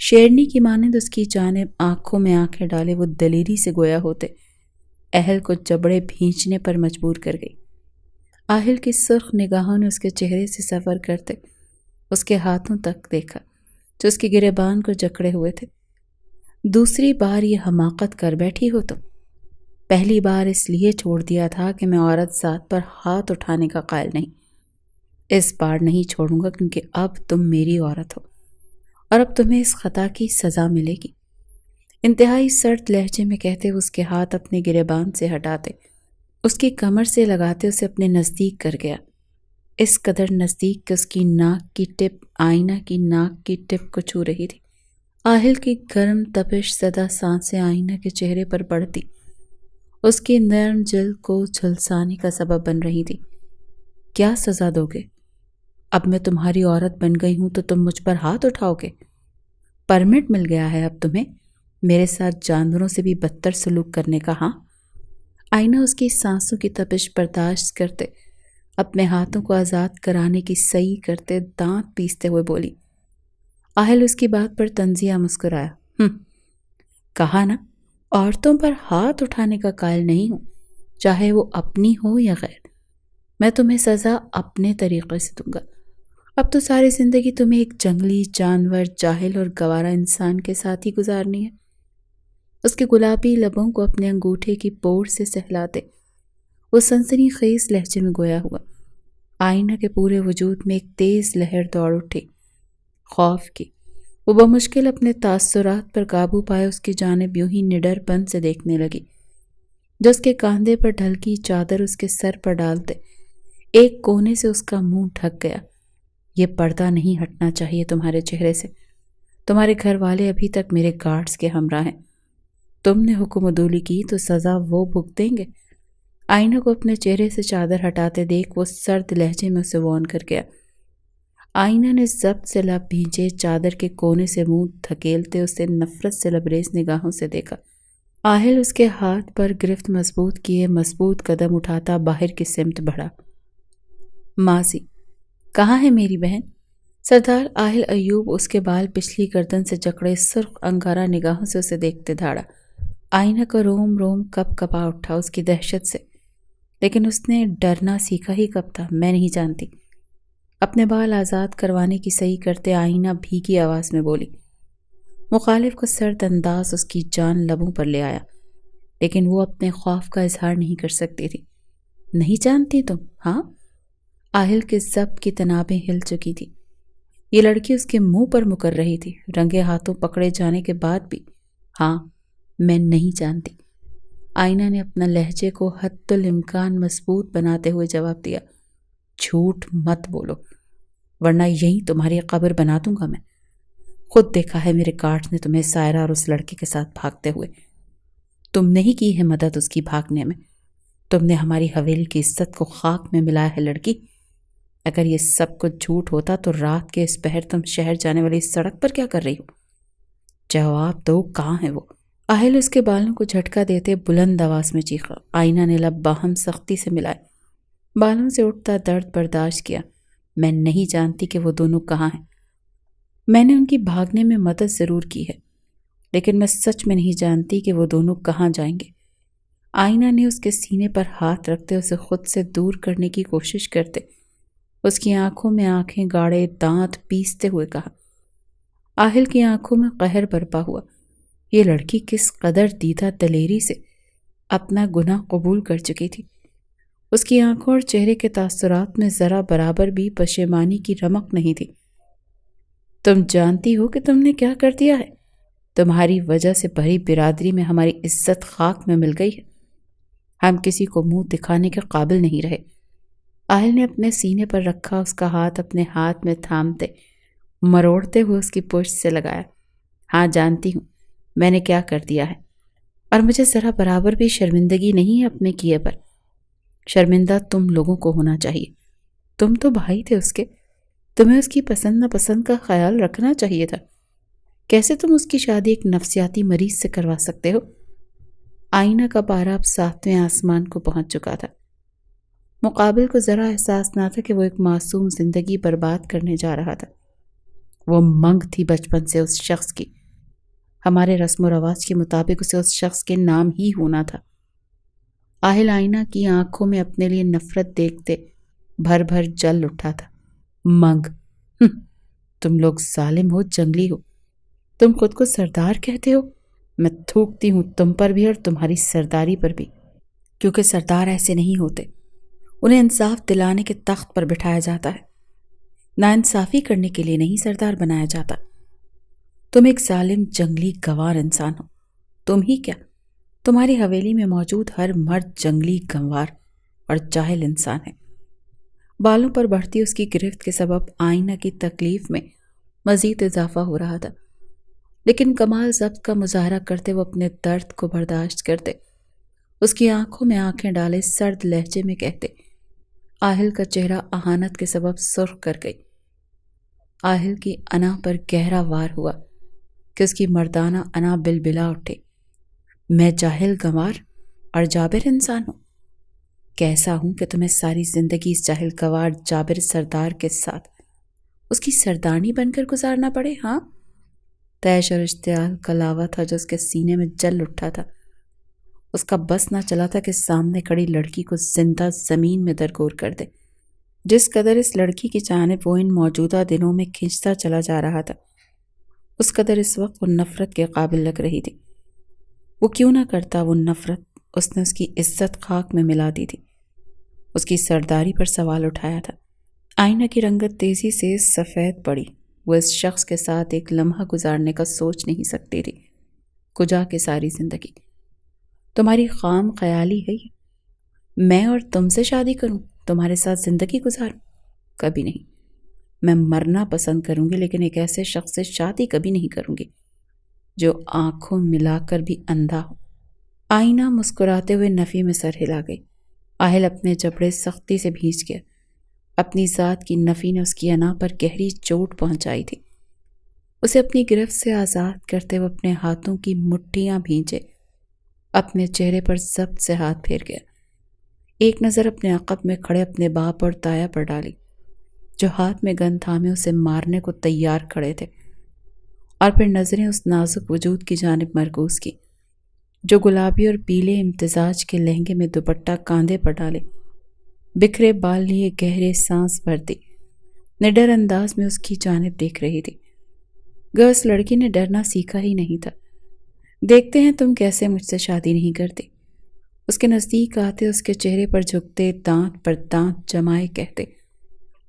شیرنی کی مانند اس کی جانب آنکھوں میں آنکھیں ڈالے وہ دلیری سے گویا ہوتے اہل کو جبڑے بھینچنے پر مجبور کر گئی۔ آہل کی سرخ نگاہوں نے اس کے چہرے سے سفر کرتے اس کے ہاتھوں تک دیکھا جو اس کی گریبان کو جکڑے ہوئے تھے۔ دوسری بار یہ حماقت کر بیٹھی ہو تم؟ پہلی بار اس لیے چھوڑ دیا تھا کہ میں عورت ذات پر ہاتھ اٹھانے کا قائل نہیں۔ اس بار نہیں چھوڑوں گا کیونکہ اب تم میری عورت ہو اور اب تمہیں اس خطا کی سزا ملے گی۔ انتہائی سرد لہجے میں کہتے اس کے ہاتھ اپنے گریبان سے ہٹاتے اس کی کمر سے لگاتے اسے اپنے نزدیک کر گیا، اس قدر نزدیک کہ اس کی ناک کی ٹپ آئینہ کی ناک کی ٹپ کو چھو رہی تھی۔ آہل کی گرم تپش زدہ سانسیں آئینہ کے چہرے پر پڑتی اس کی نرم جلد کو جھلسانے کا سبب بن رہی تھی۔ کیا سزا دو گے؟ اب میں تمہاری عورت بن گئی ہوں تو تم مجھ پر ہاتھ اٹھاؤ گے؟ پرمٹ مل گیا ہے اب تمہیں میرے ساتھ جانوروں سے بھی بدتر سلوک کرنے کا؟ ہاں؟ آئینہ اس کی سانسوں کی تپش برداشت کرتے اپنے ہاتھوں کو آزاد کرانے کی سعی کرتے دانت پیستے ہوئے بولی۔ آہل اس کی بات پر طنزیہ مسکرایا۔ کہا نا عورتوں پر ہاتھ اٹھانے کا قائل نہیں ہوں، چاہے وہ اپنی ہو یا غیر۔ میں تمہیں سزا اپنے طریقے سے دوں گا۔ اب تو ساری زندگی تمہیں ایک جنگلی جانور، جاہل اور گوارا انسان کے ساتھ ہی گزارنی ہے۔ اس کے گلابی لبوں کو اپنے انگوٹھے کی پور سے سہلاتے وہ سنسنی خیز لہجے میں گویا ہوا۔ آئینہ کے پورے وجود میں ایک تیز لہر دوڑ اٹھی، خوف کی۔ وہ بمشکل اپنے تاثرات پر قابو پائے اس کی جانب یوں ہی نڈر پن سے دیکھنے لگی جو اس کے کاندھے پر ڈھلکی چادر اس کے سر پر ڈالتے ایک کونے سے اس کا منہ ڈھک گیا۔ یہ پردہ نہیں ہٹنا چاہیے تمہارے چہرے سے۔ تمہارے گھر والے ابھی تک میرے گارڈز کے ہمراہ ہیں۔ تم نے حکم عدولی کی تو سزا وہ بھگتیں گے۔ آئینہ کو اپنے چہرے سے چادر ہٹاتے دیکھ وہ سرد لہجے میں اسے وارن کر گیا۔ آئینہ نے ضبط سے لب بھینچے چادر کے کونے سے منہ دھکیلتے اسے نفرت سے لبریز نگاہوں سے دیکھا۔ آہل اس کے ہاتھ پر گرفت مضبوط کیے مضبوط قدم اٹھاتا باہر کی سمت بڑھا۔ ماضی کہاں ہے میری بہن؟ سردار آہل ایوب اس کے بال پچھلی گردن سے جکڑے سرخ انگارہ نگاہوں سے اسے دیکھتے دھاڑا۔ آئینہ کا روم روم کپ کپا اٹھا اس کی دہشت سے، لیکن اس نے ڈرنا سیکھا ہی کب تھا؟ میں نہیں جانتی۔ اپنے بال آزاد کروانے کی صحیح کرتے آئینہ بھیگی آواز میں بولی۔ مخالف کو سرد انداز اس کی جان لبوں پر لے آیا، لیکن وہ اپنے خوف کا اظہار نہیں کر سکتی تھی۔ نہیں جانتی تم؟ ہاں؟ آہل کے ضبط کی تنابیں ہل چکی تھی۔ یہ لڑکی اس کے منہ پر مکر رہی تھی رنگے ہاتھوں پکڑے جانے کے بعد بھی۔ ہاں میں نہیں جانتی۔ آئینہ نے اپنا لہجے کو حد الامکان مضبوط بناتے ہوئے جواب دیا۔ جھوٹ مت بولو ورنہ یہیں تمہاری قبر بنا دوں گا میں۔ خود دیکھا ہے میرے گارڈز نے تمہیں سائرہ اور اس لڑکے کے ساتھ بھاگتے ہوئے۔ تم نہیں کی ہے مدد اس کی بھاگنے میں۔ تم نے ہماری حویلی کی عزت کو خاک میں ملایا ہے لڑکی۔ اگر یہ سب کچھ جھوٹ ہوتا تو رات کے اس پہر تم شہر جانے والی سڑک پر کیا کر رہی ہو؟ جواب دو، کہاں ہے وہ؟ آہل اس کے بالوں کو جھٹکا دیتے بلند آواز میں چیخا۔ آئینہ نے لب باہم سختی سے ملائے، بالوں سے اٹھتا درد برداشت کیا۔ میں نہیں جانتی کہ وہ دونوں کہاں ہیں۔ میں نے ان کی بھاگنے میں مدد ضرور کی ہے، لیکن میں سچ میں نہیں جانتی کہ وہ دونوں کہاں جائیں گے۔ آئینہ نے اس کے سینے پر ہاتھ رکھتے اسے خود سے دور کرنے کی کوشش کرتے اس کی آنکھوں میں آنکھیں گاڑے دانت پیستے ہوئے کہا۔ آہل کی آنکھوں میں قہر برپا ہوا۔ یہ لڑکی کس قدر دیدہ دلیری سے اپنا گناہ قبول کر چکی تھی۔ اس کی آنکھوں اور چہرے کے تاثرات میں ذرا برابر بھی پشیمانی کی رمق نہیں تھی۔ تم جانتی ہو کہ تم نے کیا کر دیا ہے؟ تمہاری وجہ سے بھری برادری میں ہماری عزت خاک میں مل گئی ہے۔ ہم کسی کو منہ دکھانے کے قابل نہیں رہے۔ آہل نے اپنے سینے پر رکھا اس کا ہاتھ اپنے ہاتھ میں تھامتے مروڑتے ہوئے اس کی پشت سے لگایا۔ ہاں جانتی ہوں میں نے کیا کر دیا ہے، اور مجھے ذرا برابر بھی شرمندگی نہیں ہے اپنے کیے پر۔ شرمندہ تم لوگوں کو ہونا چاہیے۔ تم تو بھائی تھے اس کے، تمہیں اس کی پسند ناپسند کا خیال رکھنا چاہیے تھا۔ کیسے تم اس کی شادی ایک نفسیاتی مریض سے کروا سکتے ہو؟ آئینہ کا پارا اب 7ویں آسمان کو پہنچ چکا تھا۔ مقابل کو ذرا احساس نہ تھا کہ وہ ایک معصوم زندگی برباد کرنے جا رہا تھا۔ وہ منگ تھی بچپن سے اس شخص کی. ہمارے رسم و رواج کے مطابق اسے اس شخص کے نام ہی ہونا تھا. آہل آئینہ کی آنکھوں میں اپنے لیے نفرت دیکھتے بھر بھر جل اٹھا تھا. منگ، تم لوگ ظالم ہو، جنگلی ہو. تم خود کو سردار کہتے ہو. میں تھوکتی ہوں تم پر بھی اور تمہاری سرداری پر بھی، کیونکہ سردار ایسے نہیں ہوتے. انہیں انصاف دلانے کے تخت پر بٹھایا جاتا ہے، ناانصافی کرنے کے لیے نہیں سردار بنایا جاتا. تم ایک ظالم جنگلی گنوار انسان ہو. تم ہی کیا، تمہاری حویلی میں موجود ہر مرد جنگلی گنوار اور جاہل انسان ہے. بالوں پر بڑھتی اس کی گرفت کے سبب آئینہ کی تکلیف میں مزید اضافہ ہو رہا تھا، لیکن کمال ضبط کا مظاہرہ کرتے وہ اپنے درد کو برداشت کرتے. اس کی آنکھوں میں آنکھیں ڈالے سرد لہجے میں کہتے. آہل کا چہرہ اہانت کے سبب سرخ کر گئی. آہل کی انا پر گہرا وار ہوا کہ اس کی مردانہ انا بلبلا اٹھے. میں جاہل گنوار اور جابر انسان ہوں؟ کیسا ہوں کہ تمہیں ساری زندگی اس جاہل گنوار جابر سردار کے ساتھ اس کی سردانی بن کر گزارنا پڑے؟ ہاں، تیش اور اشتعال کا لاوا تھا جو اس کے سینے میں جل اٹھا تھا. اس کا بس نہ چلا تھا کہ سامنے کھڑی لڑکی کو زندہ زمین میں درگور کر دے. جس قدر اس لڑکی کی جانب وہ ان موجودہ دنوں میں کھنچتا چلا جا رہا تھا، اس قدر اس وقت وہ نفرت کے قابل لگ رہی تھی. وہ کیوں نہ کرتا وہ نفرت، اس نے اس کی عزت خاک میں ملا دی تھی. اس کی سرداری پر سوال اٹھایا تھا. آئینہ کی رنگت تیزی سے سفید پڑی. وہ اس شخص کے ساتھ ایک لمحہ گزارنے کا سوچ نہیں سکتی تھی. کجا کے ساری زندگی تمہاری خام خیالی ہے یہ؟ میں اور تم سے شادی کروں، تمہارے ساتھ زندگی گزاروں؟ کبھی نہیں. میں مرنا پسند کروں گی، لیکن ایک ایسے شخص سے شادی کبھی نہیں کروں گی جو آنکھوں ملا کر بھی اندھا ہو. آئینہ مسکراتے ہوئے نفی میں سر ہلا گئی. آہل اپنے جبڑے سختی سے بھینچ گیا. اپنی ذات کی نفی نے اس کی انا پر گہری چوٹ پہنچائی تھی. اسے اپنی گرفت سے آزاد کرتے ہوئے اپنے ہاتھوں کی مٹھیاں بھینچے، اپنے چہرے پر ضبط سے ہاتھ پھیر گیا. ایک نظر اپنے عقب میں کھڑے اپنے باپ اور تایا پر ڈالی، جو ہاتھ میں گن تھامے اسے مارنے کو تیار کھڑے تھے، اور پھر نظریں اس نازک وجود کی جانب مرکوز کی جو گلابی اور پیلے امتزاج کے لہنگے میں دوپٹہ کاندھے پر ڈالے، بکھرے بال لیے گہرے سانس بھرتی نڈر انداز میں اس کی جانب دیکھ رہی تھی. گو اس لڑکی نے ڈرنا سیکھا ہی نہیں تھا. دیکھتے ہیں تم کیسے مجھ سے شادی نہیں کرتی. اس کے نزدیک آتے اس کے چہرے پر جھکتے، دانت پر دانت جمائے کہتے.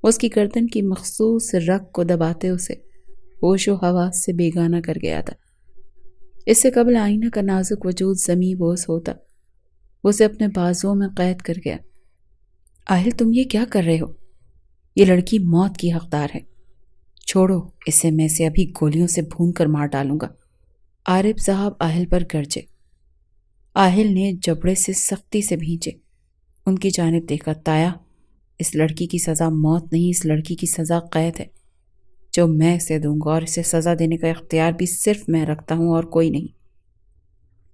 اس کی گردن کی مخصوص رگ کو دباتے اسے ہوش و حواس سے بیگانہ کر گیا تھا. اس سے قبل آئینہ کا نازک وجود زمیں بوس ہوتا. وہ اسے اپنے بازوؤں میں قید کر گیا. آہل، تم یہ کیا کر رہے ہو؟ یہ لڑکی موت کی حقدار ہے. چھوڑو اسے، میں اسے ابھی گولیوں سے بھون کر مار ڈالوں گا. عارف صاحب آہل پر گرجے. آہل نے جبڑے سے سختی سے بھینچے. ان کی جانب دیکھا. تایا، اس لڑکی کی سزا موت نہیں، اس لڑکی کی سزا قید ہے جو میں اسے دوں گا، اور اسے سزا دینے کا اختیار بھی صرف میں رکھتا ہوں اور کوئی نہیں.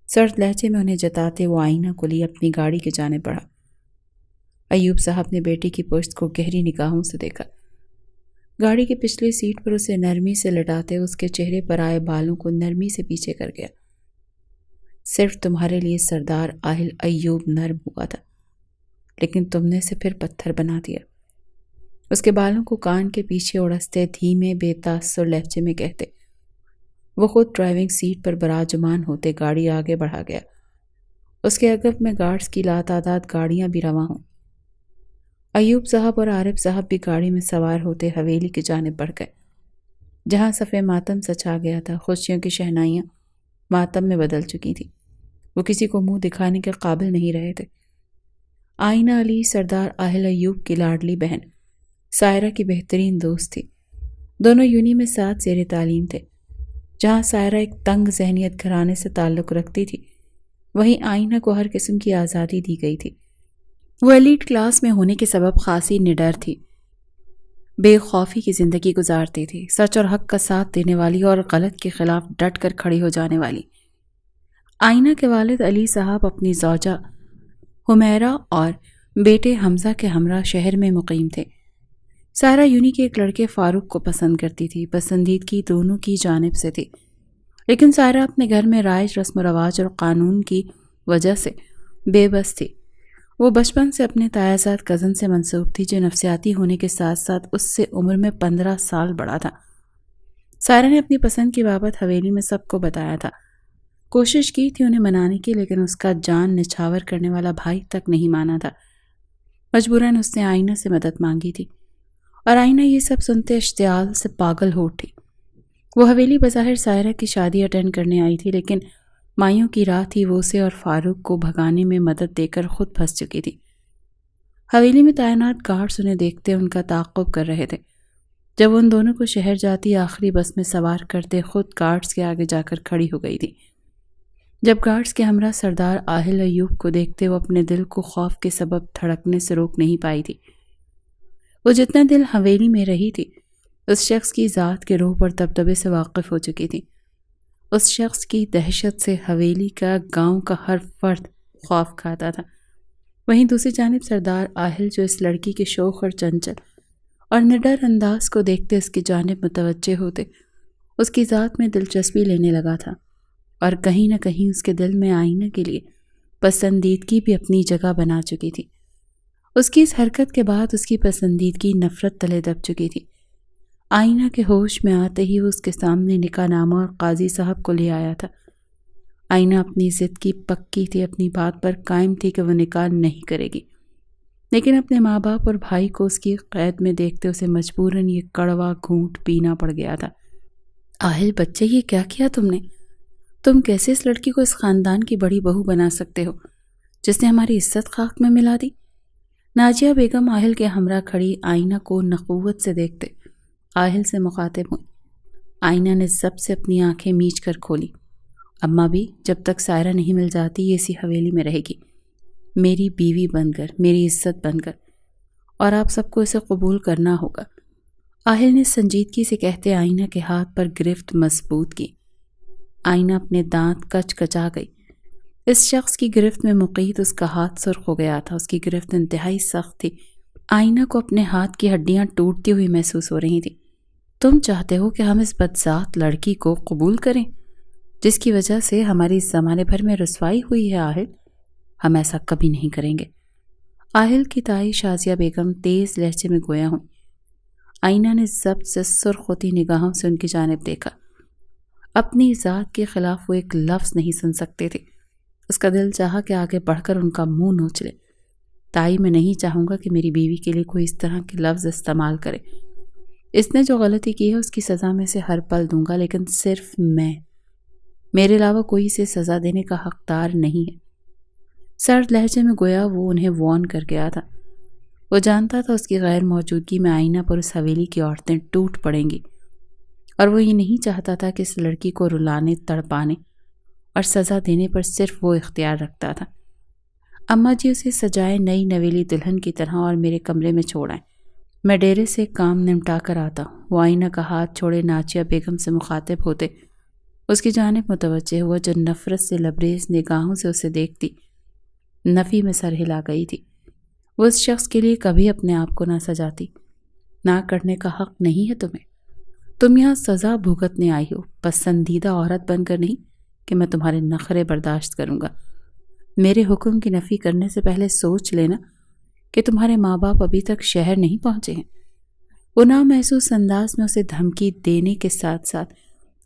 سرد لہجے میں انہیں جتاتے وہ آئینہ کو لیے اپنی گاڑی کی جانب بڑھا. ایوب صاحب نے بیٹی کی پشت کو گہری نگاہوں سے دیکھا. گاڑی کی پچھلی سیٹ پر اسے نرمی سے لٹاتے اس کے چہرے پر آئے بالوں کو نرمی سے پیچھے کر گیا. صرف تمہارے لیے سردار آہل ایوب نرم ہوا تھا، لیکن تم نے اسے پھر پتھر بنا دیا. اس کے بالوں کو کان کے پیچھے اڑستے دھیمے بے تاثر لہجے میں کہتے. وہ خود ڈرائیونگ سیٹ پر براجمان ہوتے گاڑی آگے بڑھا گیا. اس کے عقب میں گارڈز کی لاتعداد گاڑیاں بھی رواں ہوں. ایوب صاحب اور عارف صاحب بھی گاڑی میں سوار ہوتے حویلی کی جانب بڑھ گئے، جہاں صفِ ماتم سچا گیا تھا. خوشیوں کی شہنائیاں ماتم میں بدل چکی تھی. وہ کسی کو منہ دکھانے کے قابل نہیں رہے تھے. آئینہ علی سردار آہل ایوب کی لاڈلی بہن سائرہ کی بہترین دوست تھی. دونوں یونی میں ساتھ زیر تعلیم تھے. جہاں سائرہ ایک تنگ ذہنیت گھرانے سے تعلق رکھتی تھی، وہیں آئینہ کو ہر قسم کی آزادی دی گئی تھی. وہ ایلیٹ کلاس میں ہونے کے سبب خاصی نڈر تھی، بے خوفی کی زندگی گزارتی تھی، سچ اور حق کا ساتھ دینے والی اور غلط کے خلاف ڈٹ کر کھڑی ہو جانے والی. آئینہ کے والد علی صاحب اپنی زوجہ حمیرہ اور بیٹے حمزہ کے ہمراہ شہر میں مقیم تھے. سارا یونی کے ایک لڑکے فاروق کو پسند کرتی تھی، پسندیدگی دونوں کی جانب سے تھی، لیکن سارا اپنے گھر میں رائج رسم و رواج اور قانون کی وجہ سے بے بس تھی۔ وہ بچپن سے اپنے تایازاد کزن سے منسوب تھی جو نفسیاتی ہونے کے ساتھ ساتھ اس سے عمر میں 15 سال بڑا تھا۔ سارا نے اپنی پسند کی بابت حویلی میں سب کو بتایا تھا، کوشش کی تھی انہیں منانے کی، لیکن اس کا جان نچھاور کرنے والا بھائی تک نہیں مانا تھا۔ مجبوراً اس نے آئینہ سے مدد مانگی تھی، اور آئینہ یہ سب سنتے اشتعال سے پاگل ہو اٹھی۔ وہ حویلی بظاہر سائرہ کی شادی اٹینڈ کرنے آئی تھی، لیکن مائیوں کی راہ تھی، وہ اسے اور فاروق کو بھگانے میں مدد دے کر خود پھنس چکی تھی۔ حویلی میں تعینات گارڈز انہیں دیکھتے ان کا تعاقب کر رہے تھے۔ جب وہ ان دونوں کو شہر جاتی آخری بس میں سوار کرتے خود گارڈز کے آگے جا کر کھڑی ہو گئی تھی۔ جب گارڈز کے ہمراہ سردار آہل ایوب کو دیکھتے وہ اپنے دل کو خوف کے سبب دھڑکنے سے روک نہیں پائی تھی۔ وہ جتنا دل حویلی میں رہی تھی اس شخص کی ذات کے روح پر دبدبے سے واقف ہو چکی تھی۔ اس شخص کی دہشت سے حویلی کا گاؤں کا ہر فرد خوف کھاتا تھا۔ وہیں دوسری جانب سردار آہل جو اس لڑکی کے شوخ اور چنچل اور نڈر انداز کو دیکھتے اس کی جانب متوجہ ہوتے اس کی ذات میں دلچسپی لینے لگا تھا، اور کہیں نہ کہیں اس کے دل میں آئینہ کے لیے پسندیدگی بھی اپنی جگہ بنا چکی تھی۔ اس کی اس حرکت کے بعد اس کی پسندیدگی نفرت تلے دب چکی تھی۔ آئینہ کے ہوش میں آتے ہی وہ اس کے سامنے نکاح نامہ اور قاضی صاحب کو لے آیا تھا۔ آئینہ اپنی ضد کی پکی تھی، اپنی بات پر قائم تھی کہ وہ نکاح نہیں کرے گی، لیکن اپنے ماں باپ اور بھائی کو اس کی قید میں دیکھتے اسے مجبوراً یہ کڑوا گھونٹ پینا پڑ گیا تھا۔ آہل بچے، یہ کیا کیا تم نے؟ تم کیسے اس لڑکی کو اس خاندان کی بڑی بہو بنا سکتے ہو جس نے ہماری عزت خاک میں ملا دی؟ ناجیہ بیگم آہل کے ہمراہ کھڑی آئینہ کو نخوت سے دیکھتے آہل سے مخاطب ہوئی۔ آئینہ نے سب سے اپنی آنکھیں میچ کر کھولی۔ اماں بھی، جب تک سائرہ نہیں مل جاتی یہ اسی حویلی میں رہے گی، میری بیوی بن کر، میری عزت بن کر، اور آپ سب کو اسے قبول کرنا ہوگا۔ آہل نے سنجیدگی سے کہتے آئینہ کے ہاتھ پر گرفت مضبوط کی۔ آئینہ اپنے دانت کچ کچا گئی۔ اس شخص کی گرفت میں مقید اس کا ہاتھ سرخ ہو گیا تھا۔ اس کی گرفت انتہائی سخت تھی۔ آئینہ کو اپنے ہاتھ کی ہڈیاں ٹوٹتی ہوئی محسوس ہو رہی تھیں۔ تم چاہتے ہو کہ ہم اس بدذات لڑکی کو قبول کریں جس کی وجہ سے ہماری زمانے بھر میں رسوائی ہوئی ہے آہل؟ ہم ایسا کبھی نہیں کریں گے۔ آہل کی تائی شازیہ بیگم تیز لہجے میں گویا ہوئی۔ آئینہ نے ضبط سے سرخ ہوتی نگاہوں سے ان کی جانب دیکھا۔ اپنی ذات کے خلاف وہ ایک لفظ نہیں سن سکتے تھے۔ اس کا دل چاہا کہ آگے بڑھ کر ان کا منہ نوچ لے۔ تائی، میں نہیں چاہوں گا کہ میری بیوی کے لیے کوئی اس طرح کے لفظ استعمال کرے۔ اس نے جو غلطی کی ہے اس کی سزا میں سے ہر پل دوں گا، لیکن صرف میں، میرے علاوہ کوئی اسے سزا دینے کا حقدار نہیں ہے۔ سرد لہجے میں گویا وہ انہیں وارن کر گیا تھا۔ وہ جانتا تھا اس کی غیر موجودگی میں آئینہ پر اس حویلی کی عورتیں ٹوٹ پڑیں گی، اور وہ یہ نہیں چاہتا تھا کہ اس لڑکی کو رلانے، تڑپانے اور سزا دینے پر صرف وہ اختیار رکھتا تھا۔ اماں جی، اسے سجائے نئی نویلی دلہن کی طرح اور میرے کمرے میں چھوڑائیں، میں ڈیرے سے کام نمٹا کر آتا ہوں۔ وہ آئینہ کا ہاتھ چھوڑے ناجیہ بیگم سے مخاطب ہوتے اس کی جانب متوجہ ہوا جو نفرت سے لبریز نگاہوں سے اسے دیکھتی نفی میں سر ہلا گئی تھی۔ وہ اس شخص کے لیے کبھی اپنے آپ کو نہ سجاتی۔ نہ کرنے کا حق نہیں ہے تمہیں۔ تم یہاں سزا بھگتنے آئی ہو، پسندیدہ عورت بن کر نہیں کہ میں تمہارے نخرے برداشت کروں گا۔ میرے حکم کی نفی کرنے سے پہلے سوچ لینا کہ تمہارے ماں باپ ابھی تک شہر نہیں پہنچے ہیں۔ وہ نامحسوس انداز میں اسے دھمکی دینے کے ساتھ ساتھ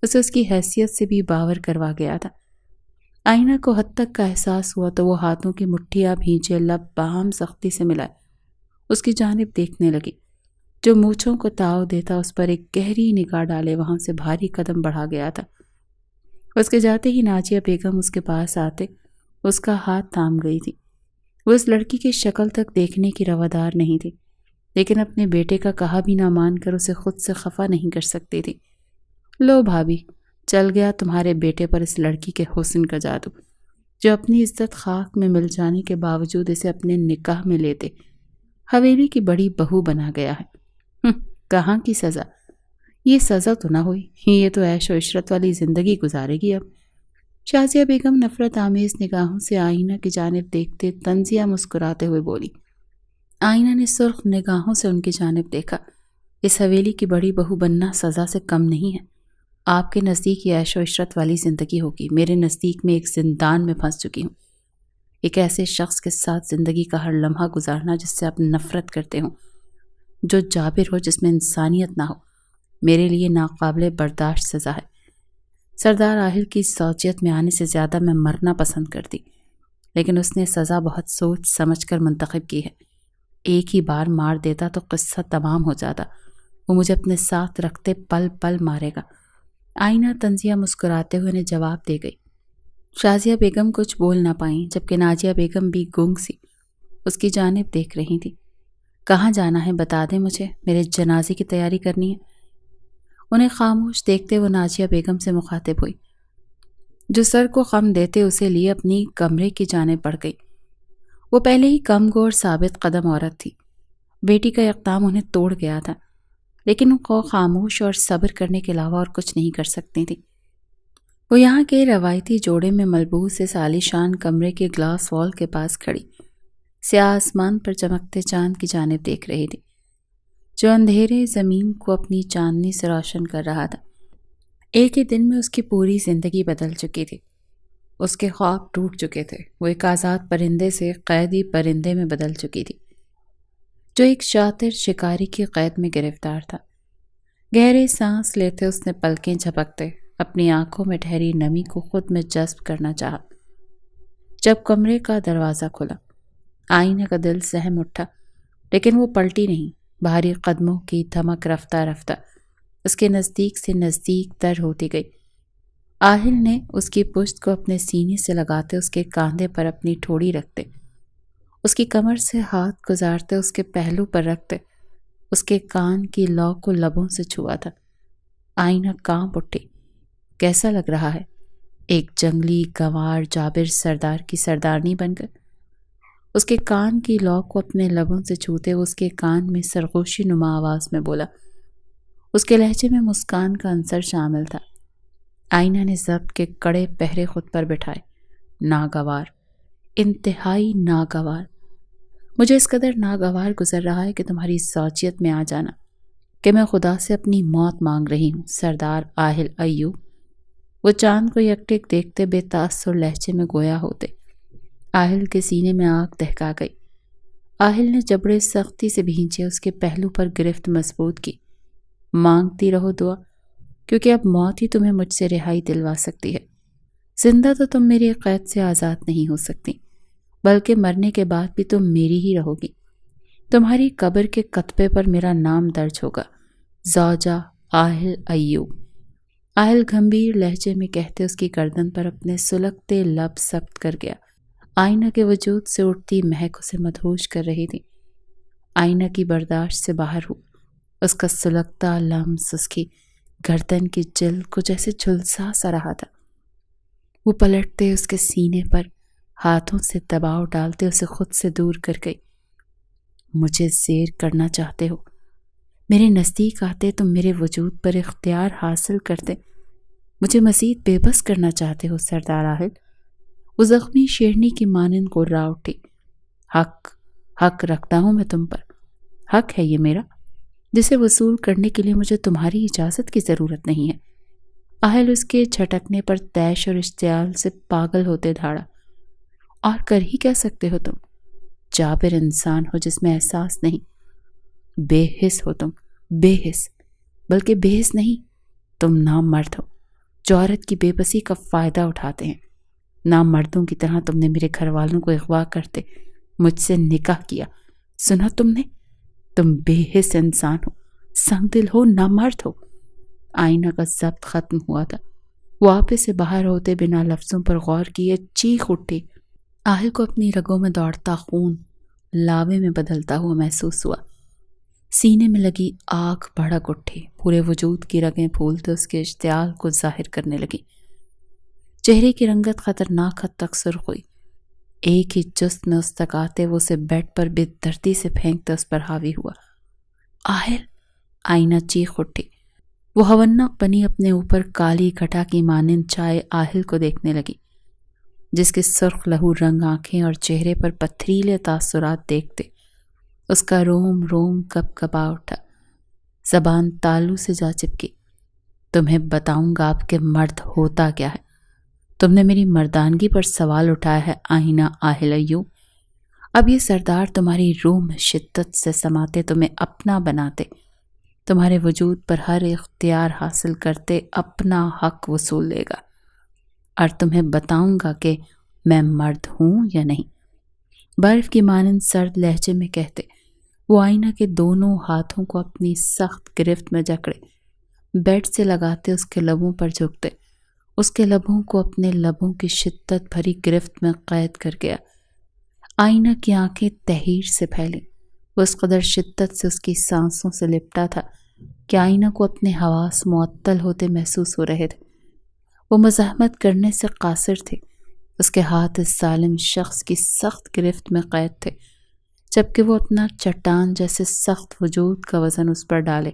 اسے اس کی حیثیت سے بھی باور کروا گیا تھا۔ آئینہ کو حد تک کا احساس ہوا تو وہ ہاتھوں کی مٹھیاں بھینچے لب باہم سختی سے ملائے اس کی جانب دیکھنے لگی۔ جو مونچھوں کو تاؤ دیتا اس پر ایک گہری نگاہ ڈالے وہاں سے بھاری قدم بڑھا گیا تھا۔ اس کے جاتے ہی ناجیہ بیگم اس کے پاس آتے اس کا ہاتھ تھام گئی تھی۔ وہ اس لڑکی کی شکل تک دیکھنے کی روادار نہیں تھی، لیکن اپنے بیٹے کا کہا بھی نہ مان کر اسے خود سے خفا نہیں کر سکتی تھی۔ لو بھابھی، چل گیا تمہارے بیٹے پر اس لڑکی کے حسن کا جادو، جو اپنی عزت خاک میں مل جانے کے باوجود اسے اپنے نکاح میں لیتے حویلی کی بڑی بہو بنا گیا ہے۔ کہاں کی سزا؟ یہ سزا تو نہ ہوئی، یہ تو عیش و عشرت والی زندگی گزارے گی اب۔ شازیہ بیگم نفرت آمیز نگاہوں سے آئینہ کی جانب دیکھتے طنزیہ مسکراتے ہوئے بولی۔ آئینہ نے سرخ نگاہوں سے ان کی جانب دیکھا۔ اس حویلی کی بڑی بہو بننا سزا سے کم نہیں ہے۔ آپ کے نزدیک یہ عیش و عشرت والی زندگی ہوگی، میرے نزدیک میں ایک زندان میں پھنس چکی ہوں۔ ایک ایسے شخص کے ساتھ زندگی کا ہر لمحہ گزارنا جس سے آپ نفرت کرتے ہوں، جو جابر ہو، جس میں انسانیت نہ ہو، میرے لیے ناقابل برداشت سزا ہے۔ سردار آہل کی زوجیت میں آنے سے زیادہ میں مرنا پسند کرتی، لیکن اس نے سزا بہت سوچ سمجھ کر منتخب کی ہے۔ ایک ہی بار مار دیتا تو قصہ تمام ہو جاتا، وہ مجھے اپنے ساتھ رکھتے پل پل مارے گا۔ آئینہ تنزیہ مسکراتے ہوئے نے جواب دے گئی۔ شازیہ بیگم کچھ بول نہ پائیں، جبکہ ناجیہ بیگم بھی گنگ سی اس کی جانب دیکھ رہی تھی۔ کہاں جانا ہے بتا دیں مجھے، میرے جنازے کی تیاری کرنی ہے۔ انہیں خاموش دیکھتے وہ ناجیہ بیگم سے مخاطب ہوئی، جو سر کو خم دیتے اسے لیے اپنی کمرے کی جانب بڑھ گئی۔ وہ پہلے ہی کم گو اور ثابت قدم عورت تھی، بیٹی کا اقدام انہیں توڑ گیا تھا، لیکن وہ خاموش اور صبر کرنے کے علاوہ اور کچھ نہیں کر سکتی تھی۔ وہ یہاں کے روایتی جوڑے میں ملبوس اس عالیشان کمرے کے گلاس وال کے پاس کھڑی سیاہ آسمان پر چمکتے چاند کی جانب دیکھ رہی تھی، جو اندھیرے زمین کو اپنی چاندنی سے روشن کر رہا تھا۔ ایک ہی دن میں اس کی پوری زندگی بدل چکی تھی، اس کے خواب ٹوٹ چکے تھے۔ وہ ایک آزاد پرندے سے قیدی پرندے میں بدل چکی تھی، جو ایک شاطر شکاری کی قید میں گرفتار تھا۔ گہرے سانس لیتے اس نے پلکیں جھپکتے اپنی آنکھوں میں ٹھہری نمی کو خود میں جذب کرنا چاہا۔ جب کمرے کا دروازہ کھلا، آئینہ کا دل سہم اٹھا، لیکن وہ پلٹی نہیں۔ بھاری قدموں کی دھمک رفتہ رفتہ اس کے نزدیک سے نزدیک تر ہوتی گئی۔ آہل نے اس کی پشت کو اپنے سینے سے لگاتے اس کے کاندھے پر اپنی ٹھوڑی رکھتے، اس کی کمر سے ہاتھ گزارتے اس کے پہلو پر رکھتے، اس کے کان کی لو کو لبوں سے چھوا تھا۔ آئینہ کانپ اٹھی۔ کیسا لگ رہا ہے؟ ایک جنگلی گنوار جابر سردار کی سردارنی بن کر؟ اس کے کان کی لو کو اپنے لبوں سے چھوتے اس کے کان میں سرگوشی نما آواز میں بولا۔ اس کے لہجے میں مسکان کا عنصر شامل تھا۔ آئینہ نے ضبط کے کڑے پہرے خود پر بٹھائے۔ ناگوار، انتہائی ناگوار۔ مجھے اس قدر ناگوار گزر رہا ہے کہ تمہاری زوجیت میں آ جانا، کہ میں خدا سے اپنی موت مانگ رہی ہوں، سردار آہل ایوب۔ وہ چاند کو یکٹک دیکھتے بے تاثر لہجے میں گویا ہوتے۔ آہل کے سینے میں آگ دہکا گئی۔ آہل نے جبڑے سختی سے بھینچے، اس کے پہلو پر گرفت مضبوط کی۔ مانگتی رہو دعا، کیونکہ اب موت ہی تمہیں مجھ سے رہائی دلوا سکتی ہے۔ زندہ تو تم میری قید سے آزاد نہیں ہو سکتی، بلکہ مرنے کے بعد بھی تم میری ہی رہو گی۔ تمہاری قبر کے کتبے پر میرا نام درج ہوگا، زوجہ آہل ایوب۔ آہل گھمبیر لہجے میں کہتے اس کی گردن پر اپنے سلگتے لب ثبت کر گیا۔ آئینہ کے وجود سے اٹھتی مہک اسے مدہوش کر رہی تھی۔ آئینہ کی برداشت سے باہر ہو، اس کا سلگتا لمس اس کی گردن کی جلد کو جیسے جھلسا سا رہا تھا۔ وہ پلٹتے اس کے سینے پر ہاتھوں سے دباؤ ڈالتے اسے خود سے دور کر گئی۔ مجھے زیر کرنا چاہتے ہو، میرے نزدیک آتے تم میرے وجود پر اختیار حاصل کرتے، مجھے مزید بے بس کرنا چاہتے ہو سردار آہل۔ وہ زخمی شیرنی کی مانند گررا اٹھی۔ حق رکھتا ہوں میں تم پر، حق ہے یہ میرا، جسے وصول کرنے کے لیے مجھے تمہاری اجازت کی ضرورت نہیں ہے۔ آہل اس کے جھٹکنے پر طیش اور اشتعال سے پاگل ہوتے دھاڑا۔ اور کر ہی کیا سکتے ہو تم؟ جابر انسان ہو جس میں احساس نہیں، بے حس ہو تم، بے حس، بلکہ بے حس نہیں، تم نامرد ہو جو عورت کی بے بسی کا فائدہ اٹھاتے ہیں۔ نامردوں کی طرح تم نے میرے گھر والوں کو اغوا کرتے مجھ سے نکاح کیا، سنا تم نے؟ تم بے حس انسان ہو، سنگ دل ہو، نامرد ہو۔ آئینہ کا ضبط ختم ہوا تھا۔ وہ آپے سے باہر ہوتے بنا لفظوں پر غور کیے چیخ اٹھی۔ آہل کو اپنی رگوں میں دوڑتا خون لاوے میں بدلتا ہوا محسوس ہوا۔ سینے میں لگی آگ بھڑک اٹھی، پورے وجود کی رگیں پھولتے اس کے اشتعال کو ظاہر کرنے لگی۔ چہرے کی رنگت خطرناک حد تک سرخ ہوئی۔ ایک ہی جست میں اس تک آتے وہ اسے بیڈ پر بے دردی سے پھینکتے اس پر حاوی ہوا۔ آہل! آئینہ چیخ اٹھی۔ وہ ہونق بنی اپنے اوپر کالی گھٹا کی مانند چھائے آہل کو دیکھنے لگی، جس کے سرخ لہو رنگ آنکھیں اور چہرے پر پتھریلے تاثرات دیکھتے اس کا روم روم کپ کپا اٹھا۔ زبان تالو سے جا چپکی۔ تمہیں بتاؤں گا آپ کے مرد ہوتا کیا ہے۔ تم نے میری مردانگی پر سوال اٹھایا ہے آئینہ آہل ایوب۔ اب یہ سردار تمہاری روح میں شدت سے سماتے، تمہیں اپنا بناتے، تمہارے وجود پر ہر اختیار حاصل کرتے اپنا حق وصول لے گا، اور تمہیں بتاؤں گا کہ میں مرد ہوں یا نہیں۔ برف کی مانند سرد لہجے میں کہتے وہ آئینہ کے دونوں ہاتھوں کو اپنی سخت گرفت میں جکڑے، بیڈ سے لگاتے اس کے لبوں پر جھکتے، اس کے لبوں کو اپنے لبوں کی شدت بھری گرفت میں قید کر گیا۔ آئینہ کی آنکھیں تحیر سے پھیلیں، وہ اس قدر شدت سے اس کی سانسوں سے لپٹا تھا کہ آئینہ کو اپنے حواس معطل ہوتے محسوس ہو رہے تھے۔ وہ مزاحمت کرنے سے قاصر تھے، اس کے ہاتھ اس ظالم شخص کی سخت گرفت میں قید تھے، جبکہ وہ اپنا چٹان جیسے سخت وجود کا وزن اس پر ڈالے